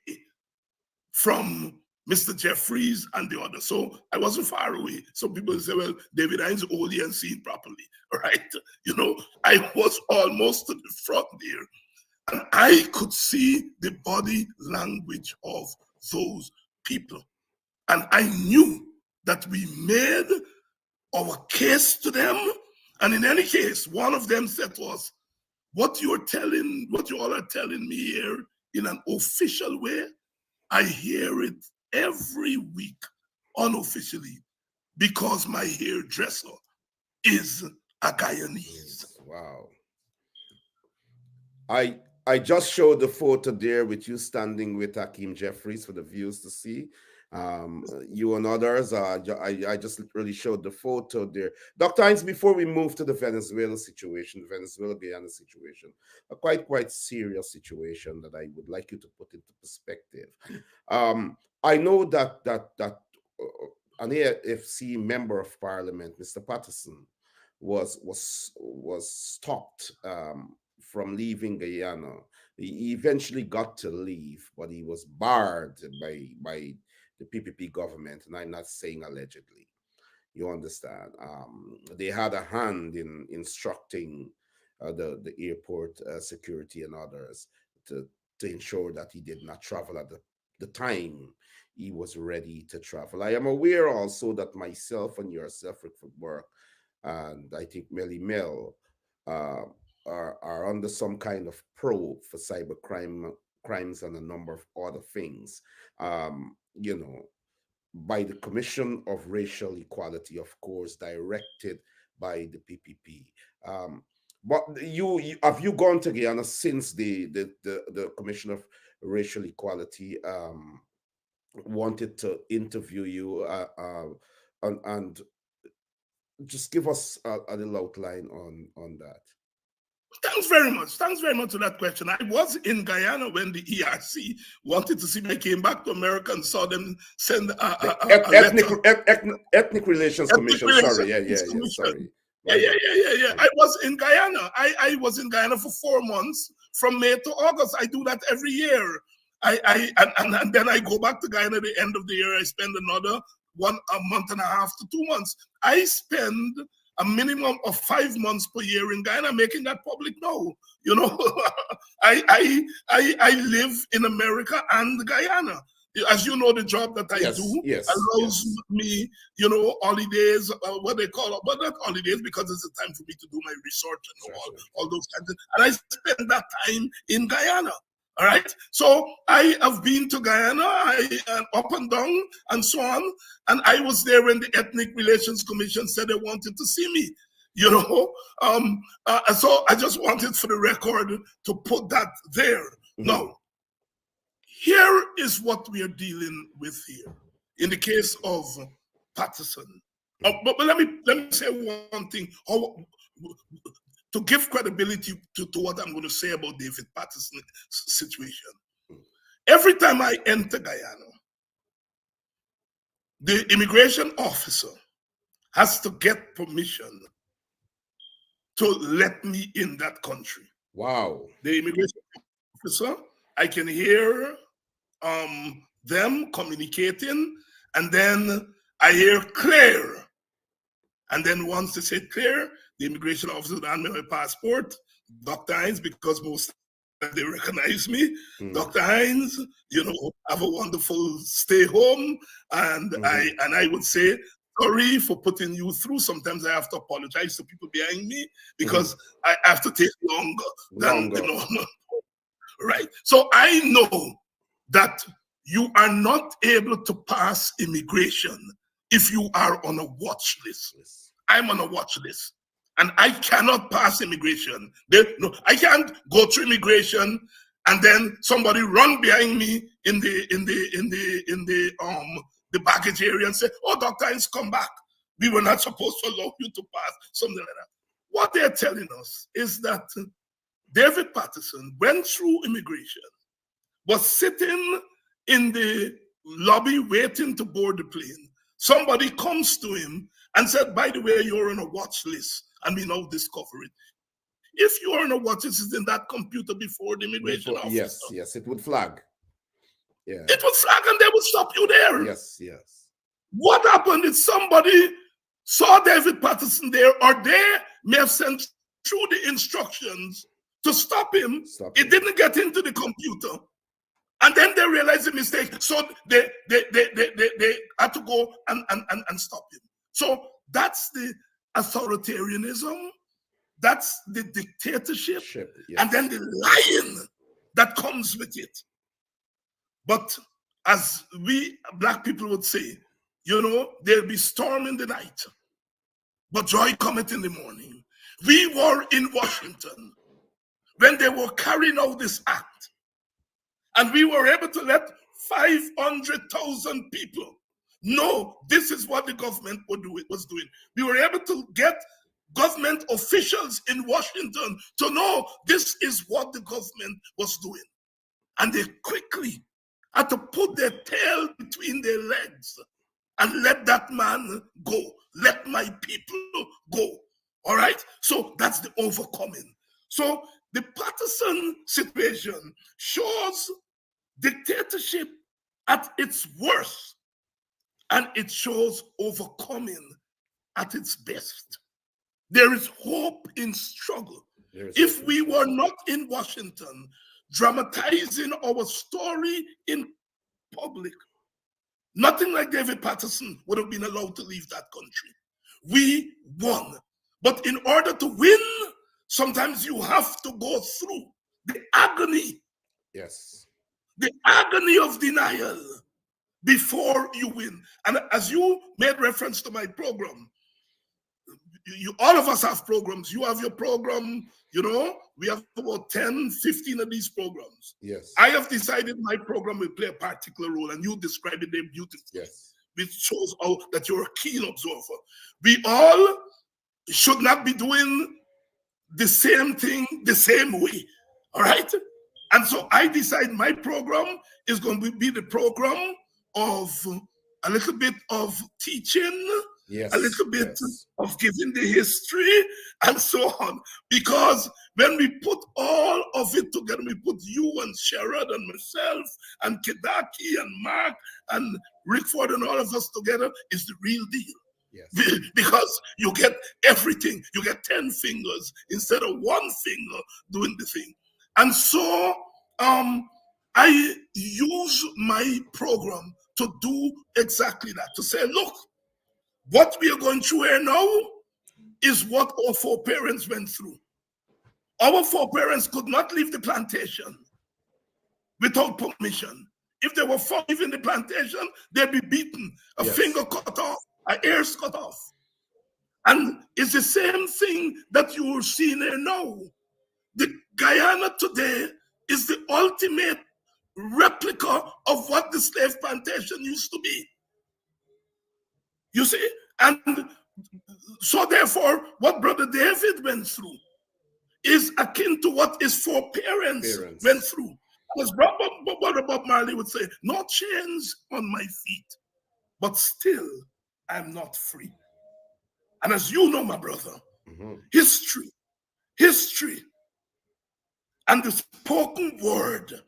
from Mr. Jeffries and the other. So I wasn't far away. So people say, well, David Hinds only and seen properly, right? You know, I was almost to the front there. And I could see the body language of those people. And I knew that we made our case to them. And in any case, one of them said to us, what you all are telling me here in an official way, I hear it every week unofficially because my hairdresser is a Guyanese. Wow. I just showed the photo there with you standing with Hakeem Jeffries for the viewers to see. You and others, I just really showed the photo there. Dr. Hinds, before we move to the Venezuela situation, the Venezuela-Guyana situation, a quite serious situation that I would like you to put into perspective. I know that an AFC member of parliament, Mr. Patterson, was stopped from leaving Guyana. He eventually got to leave, but he was barred by the PPP government, and I'm not saying allegedly. You understand? They had a hand in instructing the airport security and others to ensure that he did not travel at the time he was ready to travel. I am aware also that myself and yourself, Rick Work, and I think Melly Mel are under some kind of probe for crimes and a number of other things. You know, by the Commission of Racial Equality, of course, directed by the PPP. But you have you gone to Guyana since the Commission of Racial Equality wanted to interview you and just give us a little outline on that. Thanks very much. Thanks very much for that question. I was in Guyana when the ERC wanted to see me. I came back to America and saw them send Ethnic Relations Commission. Sorry, sorry. Yeah. I was in Guyana. I was in Guyana for 4 months, from May to August. I do that every year. And then I go back to Guyana at the end of the year. I spend another a month and a half to 2 months. I spend a minimum of 5 months per year in Guyana, making that public know. You know, I live in America and Guyana. As you know, the job that I do allows me, you know, holidays, what they call, but not holidays, because it's a time for me to do my research and all those kinds of things. And I spend that time in Guyana. All right. So I have been to Guyana, up and down and so on. And I was there when the Ethnic Relations Commission said they wanted to see me, you know. So I just wanted for the record to put that there. Mm-hmm. Now, here is what we are dealing with here in the case of Patterson. But let me say one thing. To give credibility to what I'm going to say about David Patterson's situation. Every time I enter Guyana, the immigration officer has to get permission to let me in that country. Wow. The immigration officer, I can hear them communicating, and then I hear clear. And then once they say clear, the immigration officer hand me my passport, Dr. Hinds, because most they recognize me. Dr. Hinds, you know, have a wonderful stay home. And I would say, sorry for putting you through. Sometimes I have to apologize to people behind me because I have to take longer than the normal. Right. So I know that you are not able to pass immigration if you are on a watch list. Yes. I'm on a watch list, and I cannot pass immigration. No, I can't go through immigration and then somebody run behind me in the baggage area and say, "Oh, Dr. Hinds, come back. We were not supposed to allow you to pass," something like that. What they're telling us is that David Patterson went through immigration, was sitting in the lobby waiting to board the plane. Somebody comes to him and said, "By the way, you're on a watch list," and we now discover it. If you are on a watch list, it's in that computer before the immigration officer. Yes, it would flag. Yeah. It would flag and they would stop you there. Yes. What happened is somebody saw David Patterson there, or they may have sent through the instructions to stop him. It didn't get into the computer. And then they realized the mistake. So they had to go and stop him. So that's the authoritarianism. That's the dictatorship. Yes. And then the lying that comes with it. But as we black people would say, there'll be storm in the night, but joy cometh in the morning. We were in Washington when they were carrying out this act, and we were able to let 500,000 people know this is what the government was doing. We were able to get government officials in Washington to know this is what the government was doing. And they quickly had to put their tail between their legs and let that man go. Let my people go. All right? So that's the overcoming. So the Patterson situation shows dictatorship at its worst, and it shows overcoming at its best. There is hope in struggle. If we were not in Washington dramatizing our story in public, nothing like David Patterson would have been allowed to leave that country. We won. But in order to win, sometimes you have to go through the agony. Yes. The agony of denial before you win. And as you made reference to my program, all of us have programs. You have your program, we have about 10, 15 of these programs. Yes. I have decided my program will play a particular role, and you described it there beautifully. Yes. Which shows that you're a keen observer. We all should not be doing the same thing the same way. All right? And so I decide my program is going to be the program of a little bit of teaching, yes, a little bit of giving the history, and so on. Because when we put all of it together, we put you and Sherrod and myself and Kedaki and Mark and Rickford and all of us together, is the real deal. Yes. Because you get everything. You get 10 fingers instead of one finger doing the thing. And so I use my program to do exactly that, to say, look, what we are going through here now is what our foreparents went through. Our foreparents could not leave the plantation without permission. If they were found in the plantation, they'd be beaten, a finger cut off, an ears cut off. And it's the same thing that you're seeing here now. The Guyana today is the ultimate replica of what the slave plantation used to be. You see? And so therefore, what Brother David went through is akin to what his foreparents went through. As Brother Bob Marley would say, no chains on my feet, but still I'm not free. And as you know, my brother, history, and the spoken word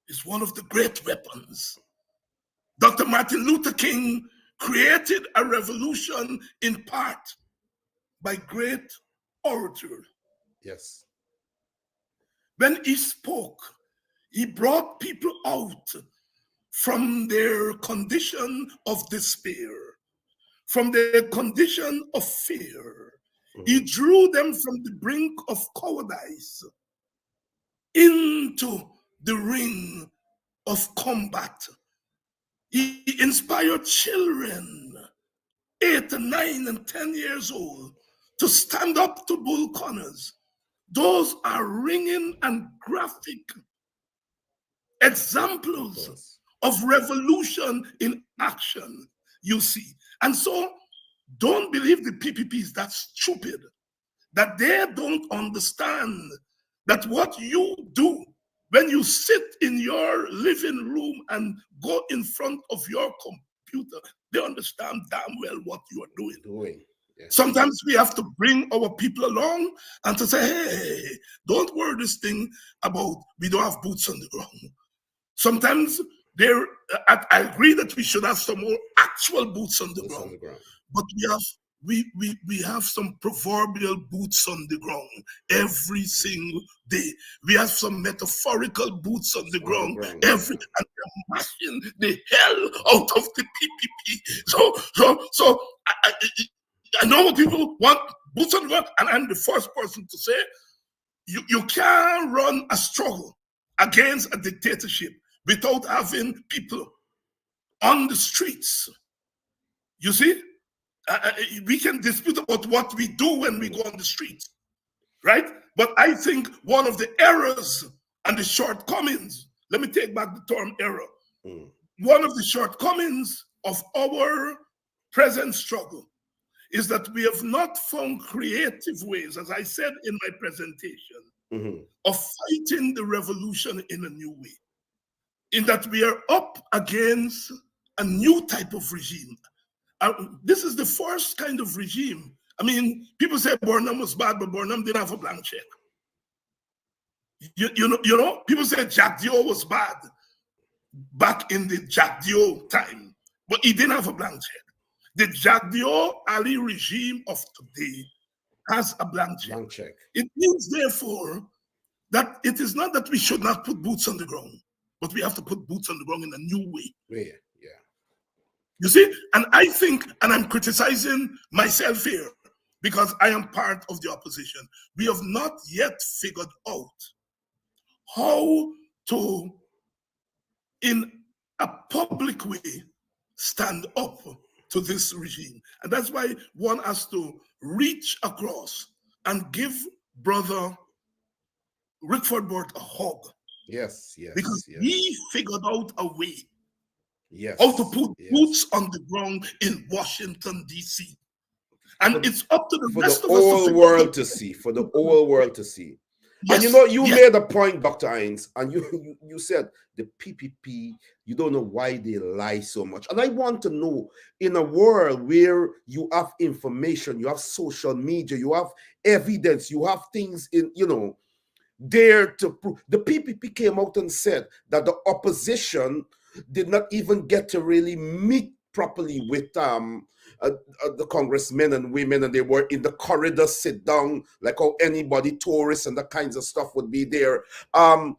is one of the great weapons. Dr. Martin Luther King created a revolution in part by great oratory. Yes. When he spoke, he brought people out from their condition of despair, from their condition of fear. He drew them from the brink of cowardice into the ring of combat. He inspired children, 8 and 9 and 10 years old, to stand up to Bull Connors. Those are ringing and graphic examples of revolution in action, you see. And so don't believe the PPPs that stupid, that they don't understand that what you do when you sit in your living room and go in front of your computer, they understand damn well what you are doing. Yes. Sometimes we have to bring our people along and to say, hey, don't worry this thing about we don't have boots on the ground. Sometimes I agree that we should have some more actual boots on the ground. But we have some proverbial boots on the ground every single day. We have some metaphorical boots on the ground and they're mashing the hell out of the PPP. So I know what people want boots on the ground, and I'm the first person to say you can't run a struggle against a dictatorship without having people on the streets. You see, we can dispute about what we do when we go on the streets, right? But I think one of the errors and the shortcomings, let me take back the term error. One of the shortcomings of our present struggle is that we have not found creative ways, as I said in my presentation, of fighting the revolution in a new way. In that we are up against a new type of regime. This is the first kind of regime. I mean, people say Burnham was bad, but Burnham didn't have a blank check. You know, people say Jack Dio was bad back in the Jack Dio time, but he didn't have a blank check. The Jack Dio Ali regime of today has a blank check. It means, therefore, that it is not that we should not put boots on the ground, but we have to put boots on the ground in a new way. Yeah. You see, and I think, and I'm criticizing myself here because I am part of the opposition. We have not yet figured out how to, in a public way, stand up to this regime. And that's why one has to reach across and give Brother Rickford Burt a hug. Yes. Because he figured out a way Yes. how to put boots on the ground in Washington, D.C. And it's up to the rest of us for the whole world to see. Yes, and you know, you made a point, Dr. Hinds, and you said the PPP, you don't know why they lie so much. And I want to know, in a world where you have information, you have social media, you have evidence, you have things in, there to prove. The PPP came out and said that the opposition did not even get to really meet properly with the congressmen and women, and they were in the corridor, sit down, like how anybody, tourists and that kinds of stuff would be there. And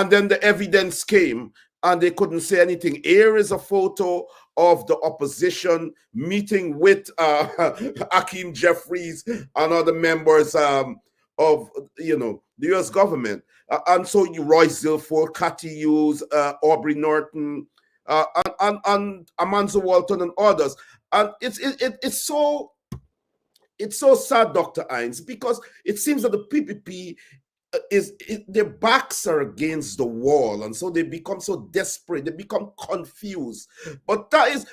then the evidence came, and they couldn't say anything. Here is a photo of the opposition meeting with Hakeem Jeffries and other members of the U.S. government. And so Royce Zilford, Cathy Hughes, Aubrey Norton, and Amanzo Walton and others. And it's so sad, Dr. Hinds, because it seems that the PPP their backs are against the wall, and so they become so desperate, they become confused. But that is,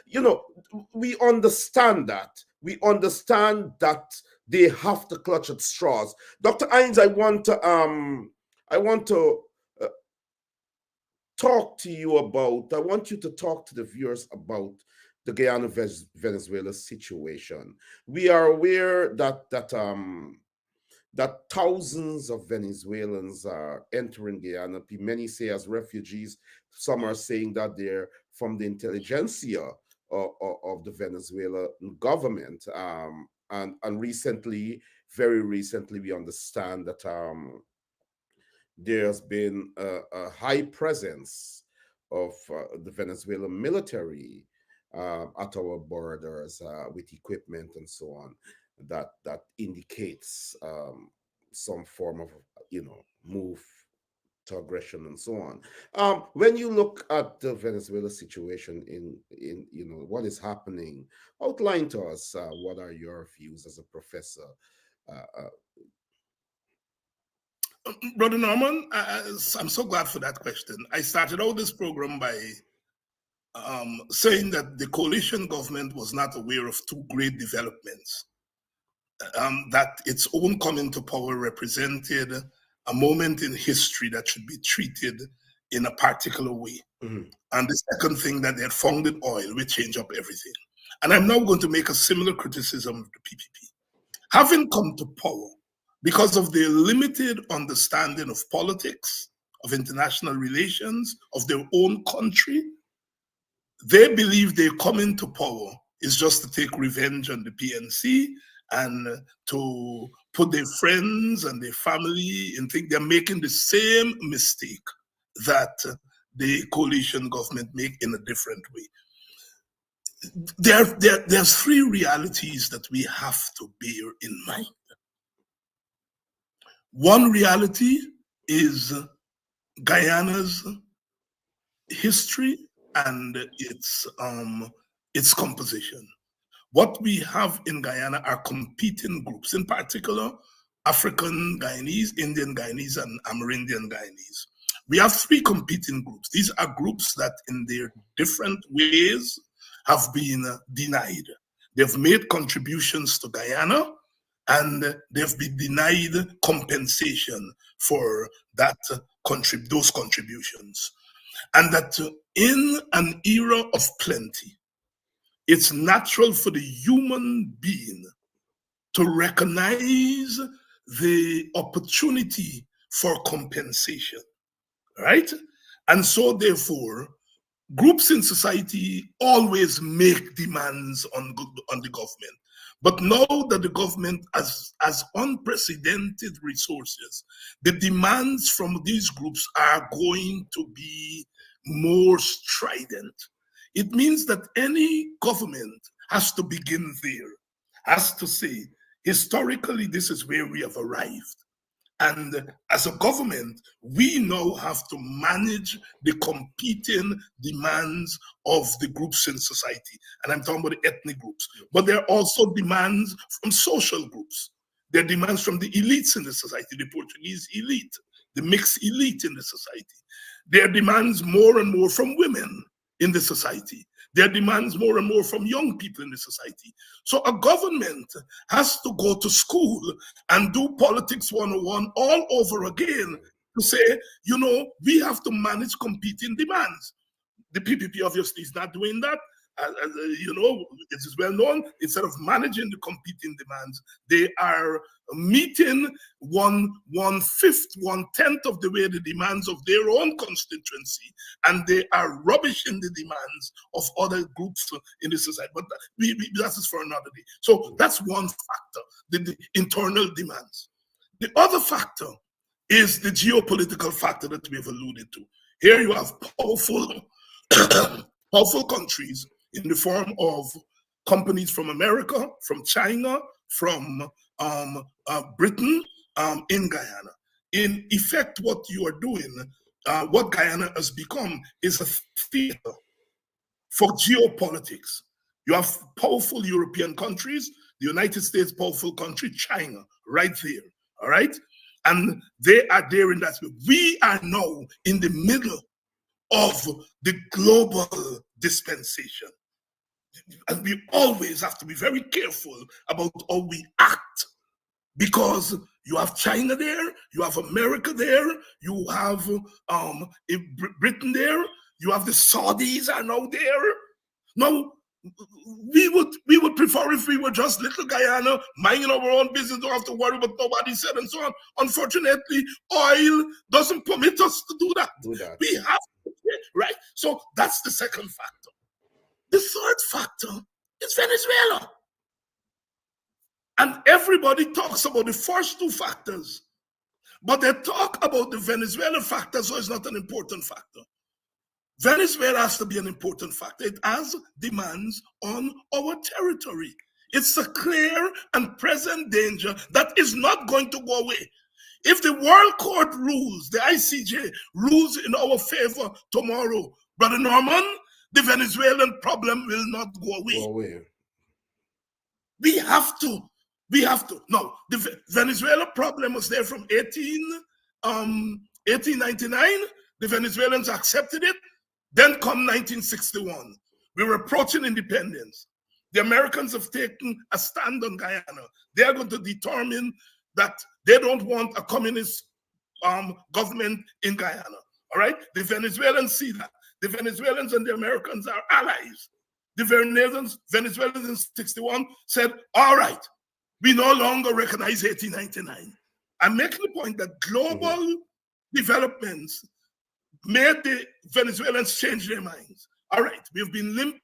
we understand that. We understand that they have to clutch at straws. Dr. Hinds, I want to talk to you about, I want you to talk to the viewers about the Guyana Venezuela situation. We are aware that thousands of Venezuelans are entering Guyana. Many say as refugees. Some are saying that they're from the intelligentsia of the Venezuelan government. And recently, very recently, we understand that there's been a high presence of the Venezuelan military at our borders with equipment and so on, that indicates some form of move to aggression and so on. When you look at the Venezuela situation in what is happening, outline to us what are your views as a professor. Uh, Brother Norman, I'm so glad for that question. I started out this program by saying that the coalition government was not aware of two great developments. That its own coming to power represented a moment in history that should be treated in a particular way. mhm. And the second thing, that they had founded oil, will change up everything. And I'm now going to make a similar criticism of the PPP. Having come to power, because of their limited understanding of politics, of international relations, of their own country, they believe their coming to power is just to take revenge on the PNC and to put their friends and their family and think they're making the same mistake that the coalition government make in a different way. There's three realities that we have to bear in mind. One reality is Guyana's history and its composition. What we have in Guyana are competing groups, in particular, African Guyanese, Indian Guyanese, and Amerindian Guyanese. We have three competing groups. These are groups that in their different ways have been denied. They've made contributions to Guyana, and they've been denied compensation for those contributions. And that in an era of plenty, it's natural for the human being to recognize the opportunity for compensation, right? And so therefore, groups in society always make demands on the government. But now that the government has unprecedented resources, the demands from these groups are going to be more strident. It means that any government has to begin there, has to say, historically, this is where we have arrived. And as a government, we now have to manage the competing demands of the groups in society. And I'm talking about the ethnic groups. But there are also demands from social groups. There are demands from the elites in the society, the Portuguese elite, the mixed elite in the society. There are demands more and more from women in the society. There are demands more and more from young people in the society. So a government has to go to school and do politics 101 all over again to say, we have to manage competing demands. The PPP obviously is not doing that. It is well known. Instead of managing the competing demands, they are meeting 1/5, 1/10 of the way the demands of their own constituency, and they are rubbishing the demands of other groups in the society. But that is for another day. So that's one factor, the internal demands. The other factor is the geopolitical factor that we have alluded to. Here you have powerful countries in the form of companies from America, from China, from Britain, in Guyana. In effect, what you are doing, what Guyana has become is a theater for geopolitics. You have powerful European countries, the United States, powerful country, China, right there, all right? And they are there in that space. We are now in the middle of the global dispensation. And we always have to be very careful about how we act, because you have China there, you have America there, you have Britain there, you have the Saudis are now there. Now, we would prefer if we were just little Guyana, minding our own business, don't have to worry about nobody said and so on. Unfortunately, oil doesn't permit us to do that. We have to, right? So that's the second factor. The third factor is Venezuela. And everybody talks about the first two factors, but they talk about the Venezuela factor, so it's not an important factor. Venezuela has to be an important factor. It has demands on our territory. It's a clear and present danger that is not going to go away. If the World Court rules, the ICJ rules in our favor tomorrow, Brother Norman, the Venezuelan problem will not go away. We have to. No, the Venezuela problem was there from 1899. The Venezuelans accepted it. Then come 1961. We were approaching independence. The Americans have taken a stand on Guyana. They are going to determine that they don't want a communist government in Guyana. All right? The Venezuelans see that. The Venezuelans and the Americans are allies. The Venezuelans in 61 said, all right, we no longer recognize 1899. I'm making the point that global developments made the Venezuelans change their minds. All right, we've been limping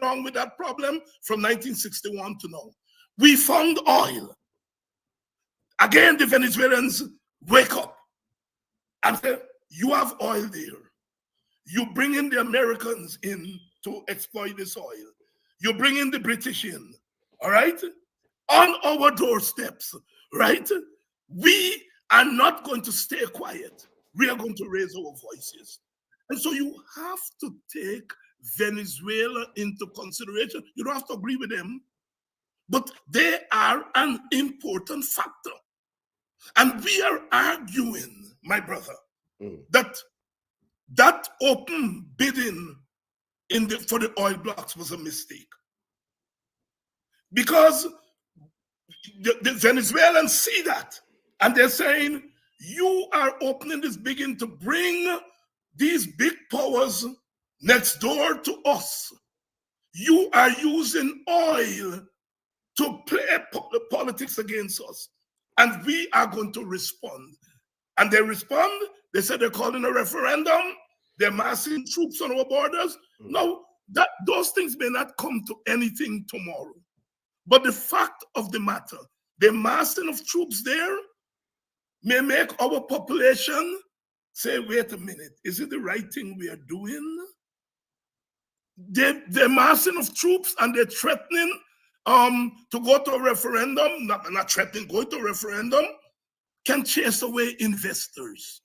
along with that problem from 1961 to now. We found oil. Again, the Venezuelans wake up and say, you have oil there. You bring in the Americans in to exploit this oil. You bring in the British in, all right? On our doorsteps, right? We are not going to stay quiet. We are going to raise our voices. And so you have to take Venezuela into consideration. You don't have to agree with them, but they are an important factor. And we are arguing, my brother, that open bidding for the oil blocks was a mistake. Because the Venezuelans see that, and they're saying, you are opening this bidding to bring these big powers next door to us. You are using oil to play politics against us, and we are going to respond. And they respond. They said they're calling a referendum. They're massing troops on our borders. No, those things may not come to anything tomorrow. But the fact of the matter, the massing of troops there may make our population say, wait a minute, is it the right thing we are doing? They're massing of troops and they're threatening to go to a referendum, not threatening, go to a referendum, can chase away investors.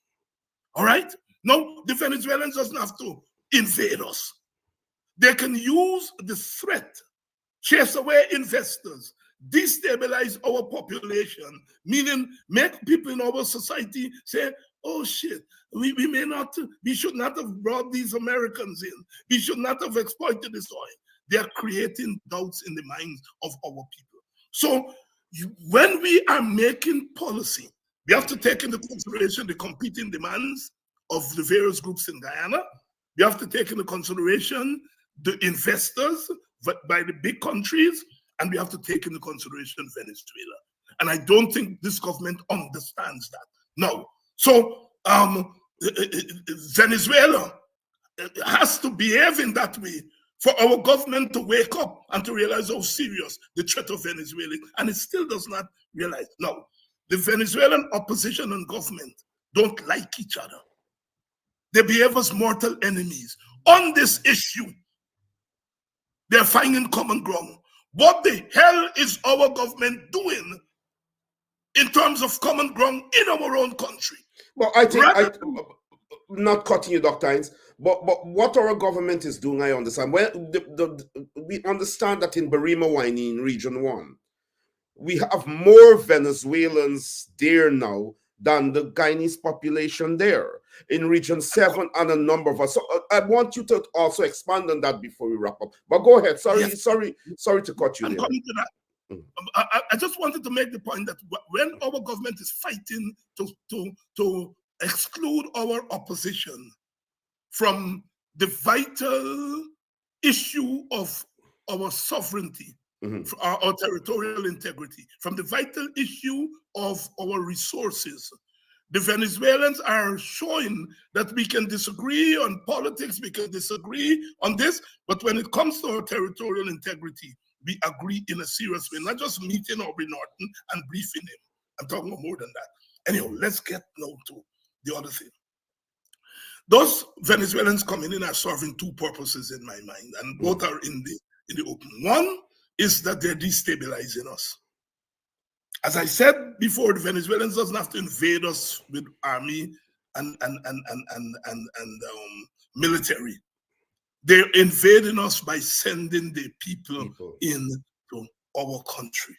All right? No, the Venezuelans doesn't have to invade us. They can use the threat, chase away investors, destabilize our population, meaning make people in our society say, oh shit, we should not have brought these Americans in. We should not have exploited this oil. They are creating doubts in the minds of our people. So when we are making policy, we have to take into consideration the competing demands of the various groups in Guyana. We have to take into consideration the investors by the big countries, and we have to take into consideration Venezuela. And I don't think this government understands that. No. So Venezuela has to behave in that way for our government to wake up and to realize how serious the threat of Venezuela is. And it still does not realize. No, the Venezuelan opposition and government don't like each other. They behave as mortal enemies. On this issue, they're finding common ground. What the hell is our government doing in terms of common ground in our own country? Well, I think, not cutting you, Dr. Hinds, but what our government is doing, I understand. Well, we understand that in Barima Wine, in Region 1, we have more Venezuelans there now than the Guyanese population there. In Region 7 and a number of us. So I want you to also expand on that before we wrap up. But go ahead. Sorry to cut you. I'm coming to that. I just wanted to make the point that when our government is fighting to exclude our opposition from the vital issue of our sovereignty, our territorial integrity, from the vital issue of our resources, the Venezuelans are showing that we can disagree on politics, we can disagree on this, but when it comes to our territorial integrity, we agree in a serious way, not just meeting Aubrey Norton and briefing him. I'm talking about more than that. Anyhow, let's get now to the other thing. Those Venezuelans coming in are serving two purposes in my mind, and both are in the open. One is that they're destabilizing us. As I said before, the Venezuelans doesn't have to invade us with army and military. They're invading us by sending the people into our country.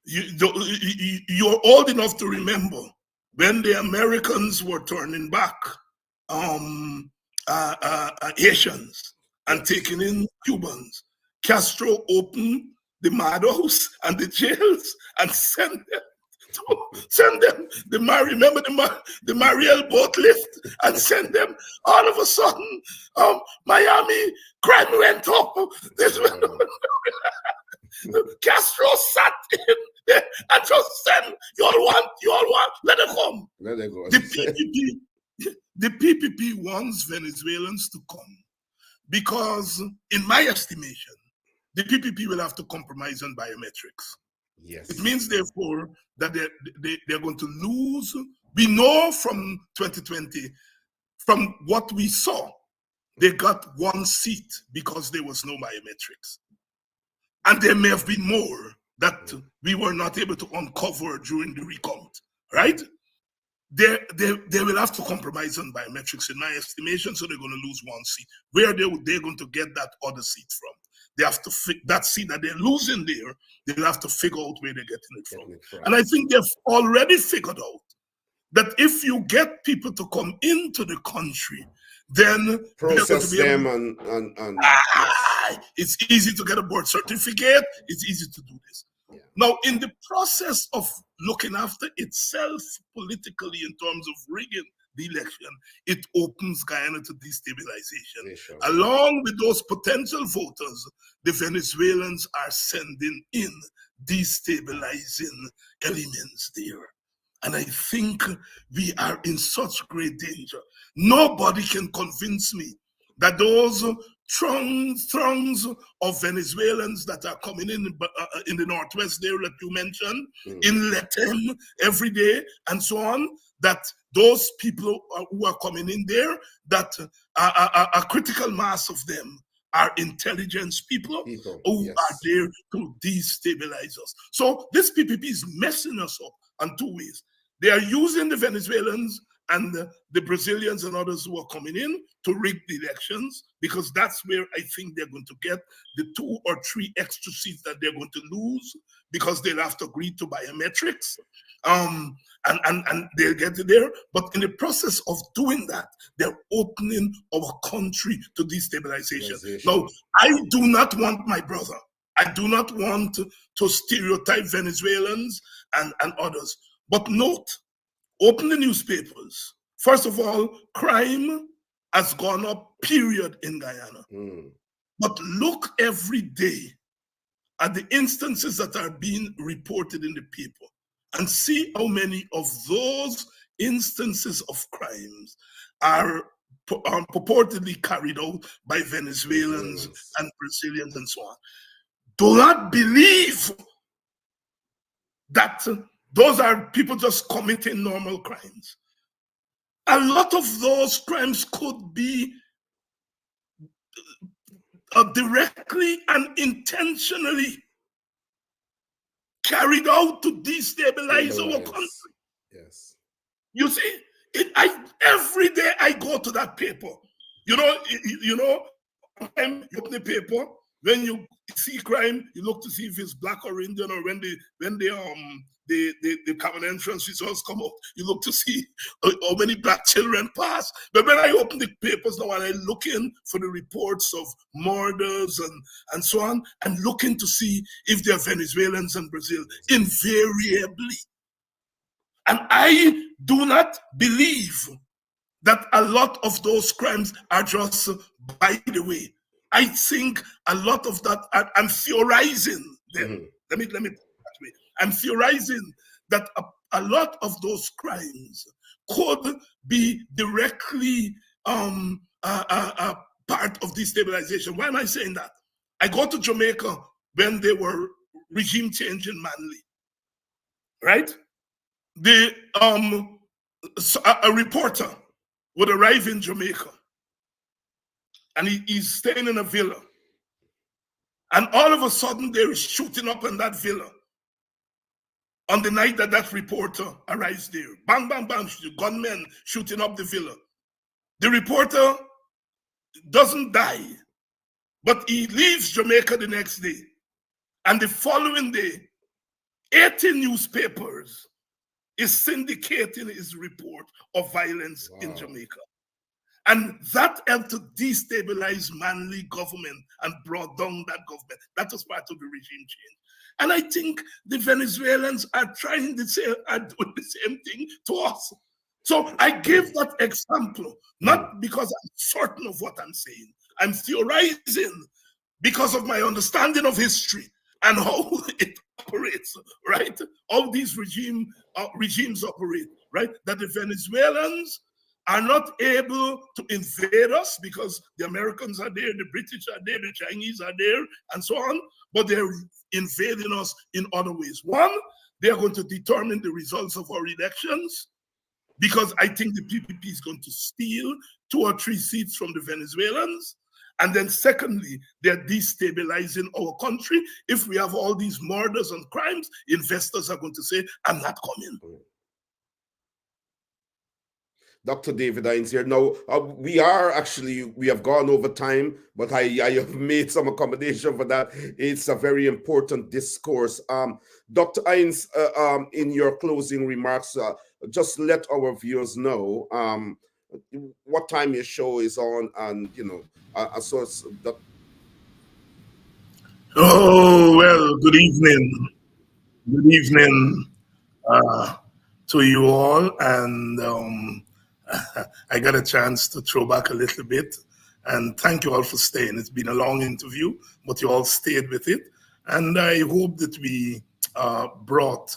You're old enough to remember when the Americans were turning back Haitians and taking in Cubans. Castro opened the madhouse and the jails and sent them remember the Mariel boat lift and send them. All of a sudden, Miami crime went up. Castro sat in there and just said, you all want, let it come. Let it go. The PPP wants Venezuelans to come because, in my estimation, the PPP will have to compromise on biometrics. Yes. It means, therefore, that they're going to lose. We know from 2020, from what we saw, they got one seat because there was no biometrics. And there may have been more that we were not able to uncover during the recount, right? They will have to compromise on biometrics, in my estimation, so they're going to lose one seat. Where they're going to get that other seat from? They have to that seat that they're losing there, they'll have to figure out where they're getting it from. And I think they've already figured out that if you get people to come into the country, then process them it's easy to get a birth certificate. It's easy to do this. Yeah. Now, in the process of looking after itself politically in terms of rigging the election, it opens Guyana to destabilization. Sure. Along with those potential voters, the Venezuelans are sending in destabilizing elements there. And I think we are in such great danger. Nobody can convince me that those throngs of Venezuelans that are coming in the Northwest there that you mentioned, in Letem every day and so on, that those people who are coming in there, that a critical mass of them are intelligence people who are there to destabilize us. So this PPP is messing us up in two ways. They are using the Venezuelans and the Brazilians and others who are coming in to rig the elections, because that's where I think they're going to get the 2 or 3 extra seats that they're going to lose, because they'll have to agree to biometrics. And they'll get it there. But in the process of doing that, they're opening our country to destabilization. Now, I do not want, my brother, I do not want to stereotype Venezuelans and others. But note, open the newspapers. First of all, crime has gone up, period, in Guyana. But look every day at the instances that are being reported in the paper and see how many of those instances of crimes are purportedly carried out by Venezuelans and Brazilians and so on. Do not believe that those are people just committing normal crimes. A lot of those crimes could be directly and intentionally carried out to destabilize our country. Yes. You see, every day I go to that paper. You know, you open the paper, when you see crime, you look to see if it's black or Indian, or when the common entrance results come up, you look to see how many black children pass. But when I open the papers now and I look in for the reports of murders and so on, I'm looking to see if they're Venezuelans and Brazil, invariably. And I do not believe that a lot of those crimes are just by the way. I think a lot of that, I'm theorizing them. Let me put it that way. I'm theorizing that a lot of those crimes could be directly a part of destabilization. Why am I saying that? I go to Jamaica when they were regime change in Manly, right? A reporter would arrive in Jamaica, and he's staying in a villa. And all of a sudden, there is shooting up in that villa. on the night that that reporter arrives there. Bang, bang, bang, gunmen shooting up the villa. The reporter doesn't die, but he leaves Jamaica the next day. And the following day, 80 newspapers is syndicating his report of violence in Jamaica. And that helped to destabilize Manley government and brought down that government. That was part of the regime change. And I think the Venezuelans are doing the same thing to us. So I give that example, not because I'm certain of what I'm saying. I'm theorizing because of my understanding of history and how it operates, right? All these regimes operate, right? That the Venezuelans are not able to invade us because the Americans are there, the British are there, the Chinese are there, and so on, but they're invading us in other ways. One, they're going to determine the results of our elections, because I think the PPP is going to steal 2 or 3 seats from the Venezuelans. And then secondly, they're destabilizing our country. If we have all these murders and crimes, investors are going to say, I'm not coming. Dr. David Hinds here. Now, we have gone over time, but I have made some accommodation for that. It's a very important discourse. Dr. Hinds, in your closing remarks, just let our viewers know what time your show is on, and, so it's that. Oh, well, good evening. Good evening to you all. And I got a chance to throw back a little bit. And thank you all for staying. It's been a long interview, but you all stayed with it. And I hope that we brought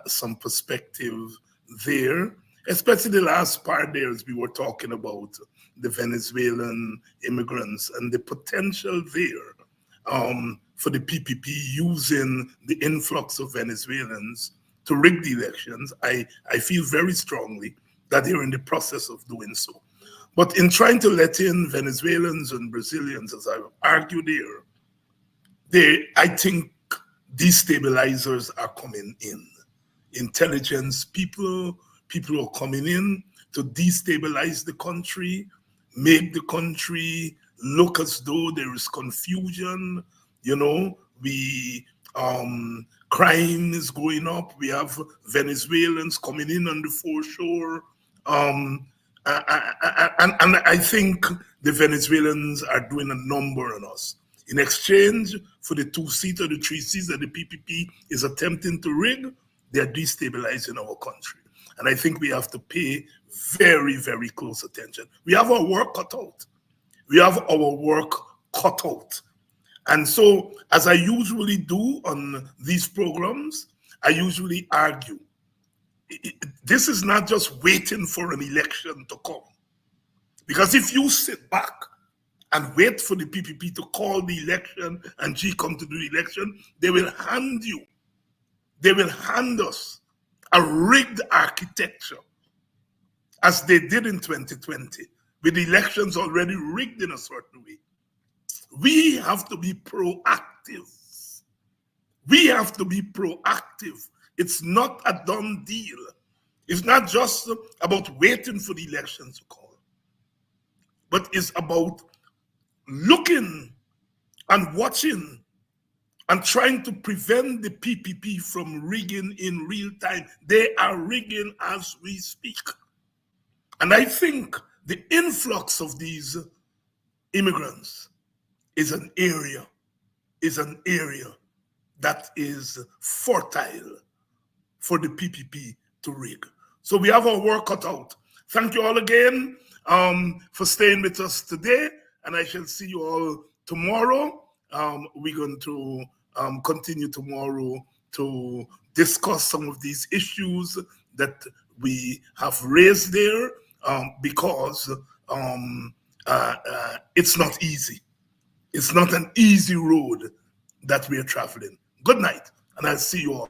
some perspective there, especially the last part there, as we were talking about the Venezuelan immigrants and the potential there for the PPP using the influx of Venezuelans to rig the elections. I feel very strongly that they're in the process of doing so. But in trying to let in Venezuelans and Brazilians, as I've argued here, I think destabilizers are coming in. Intelligence people are coming in to destabilize the country, make the country look as though there is confusion. Crime is going up. We have Venezuelans coming in on the foreshore. And I think the Venezuelans are doing a number on us. In exchange for the 2 seats or the 3 seats that the PPP is attempting to rig, they're destabilizing our country. And I think we have to pay very, very close attention. We have our work cut out. And so, as I usually do on these programs, I usually argue, this is not just waiting for an election to come. Because if you sit back and wait for the PPP to call the election and come to the election, they will hand us a rigged architecture, as they did in 2020, with the elections already rigged in a certain way. We have to be proactive. It's not a done deal. It's not just about waiting for the elections to call, but it's about looking and watching and trying to prevent the PPP from rigging in real time. They are rigging as we speak. And I think the influx of these immigrants is an area that is fertile for the PPP to rig. So we have our work cut out. Thank you all again for staying with us today, and I shall see you all tomorrow. We're going to continue tomorrow to discuss some of these issues that we have raised there, because it's not easy. It's not an easy road that we are traveling. Good night, and I'll see you all.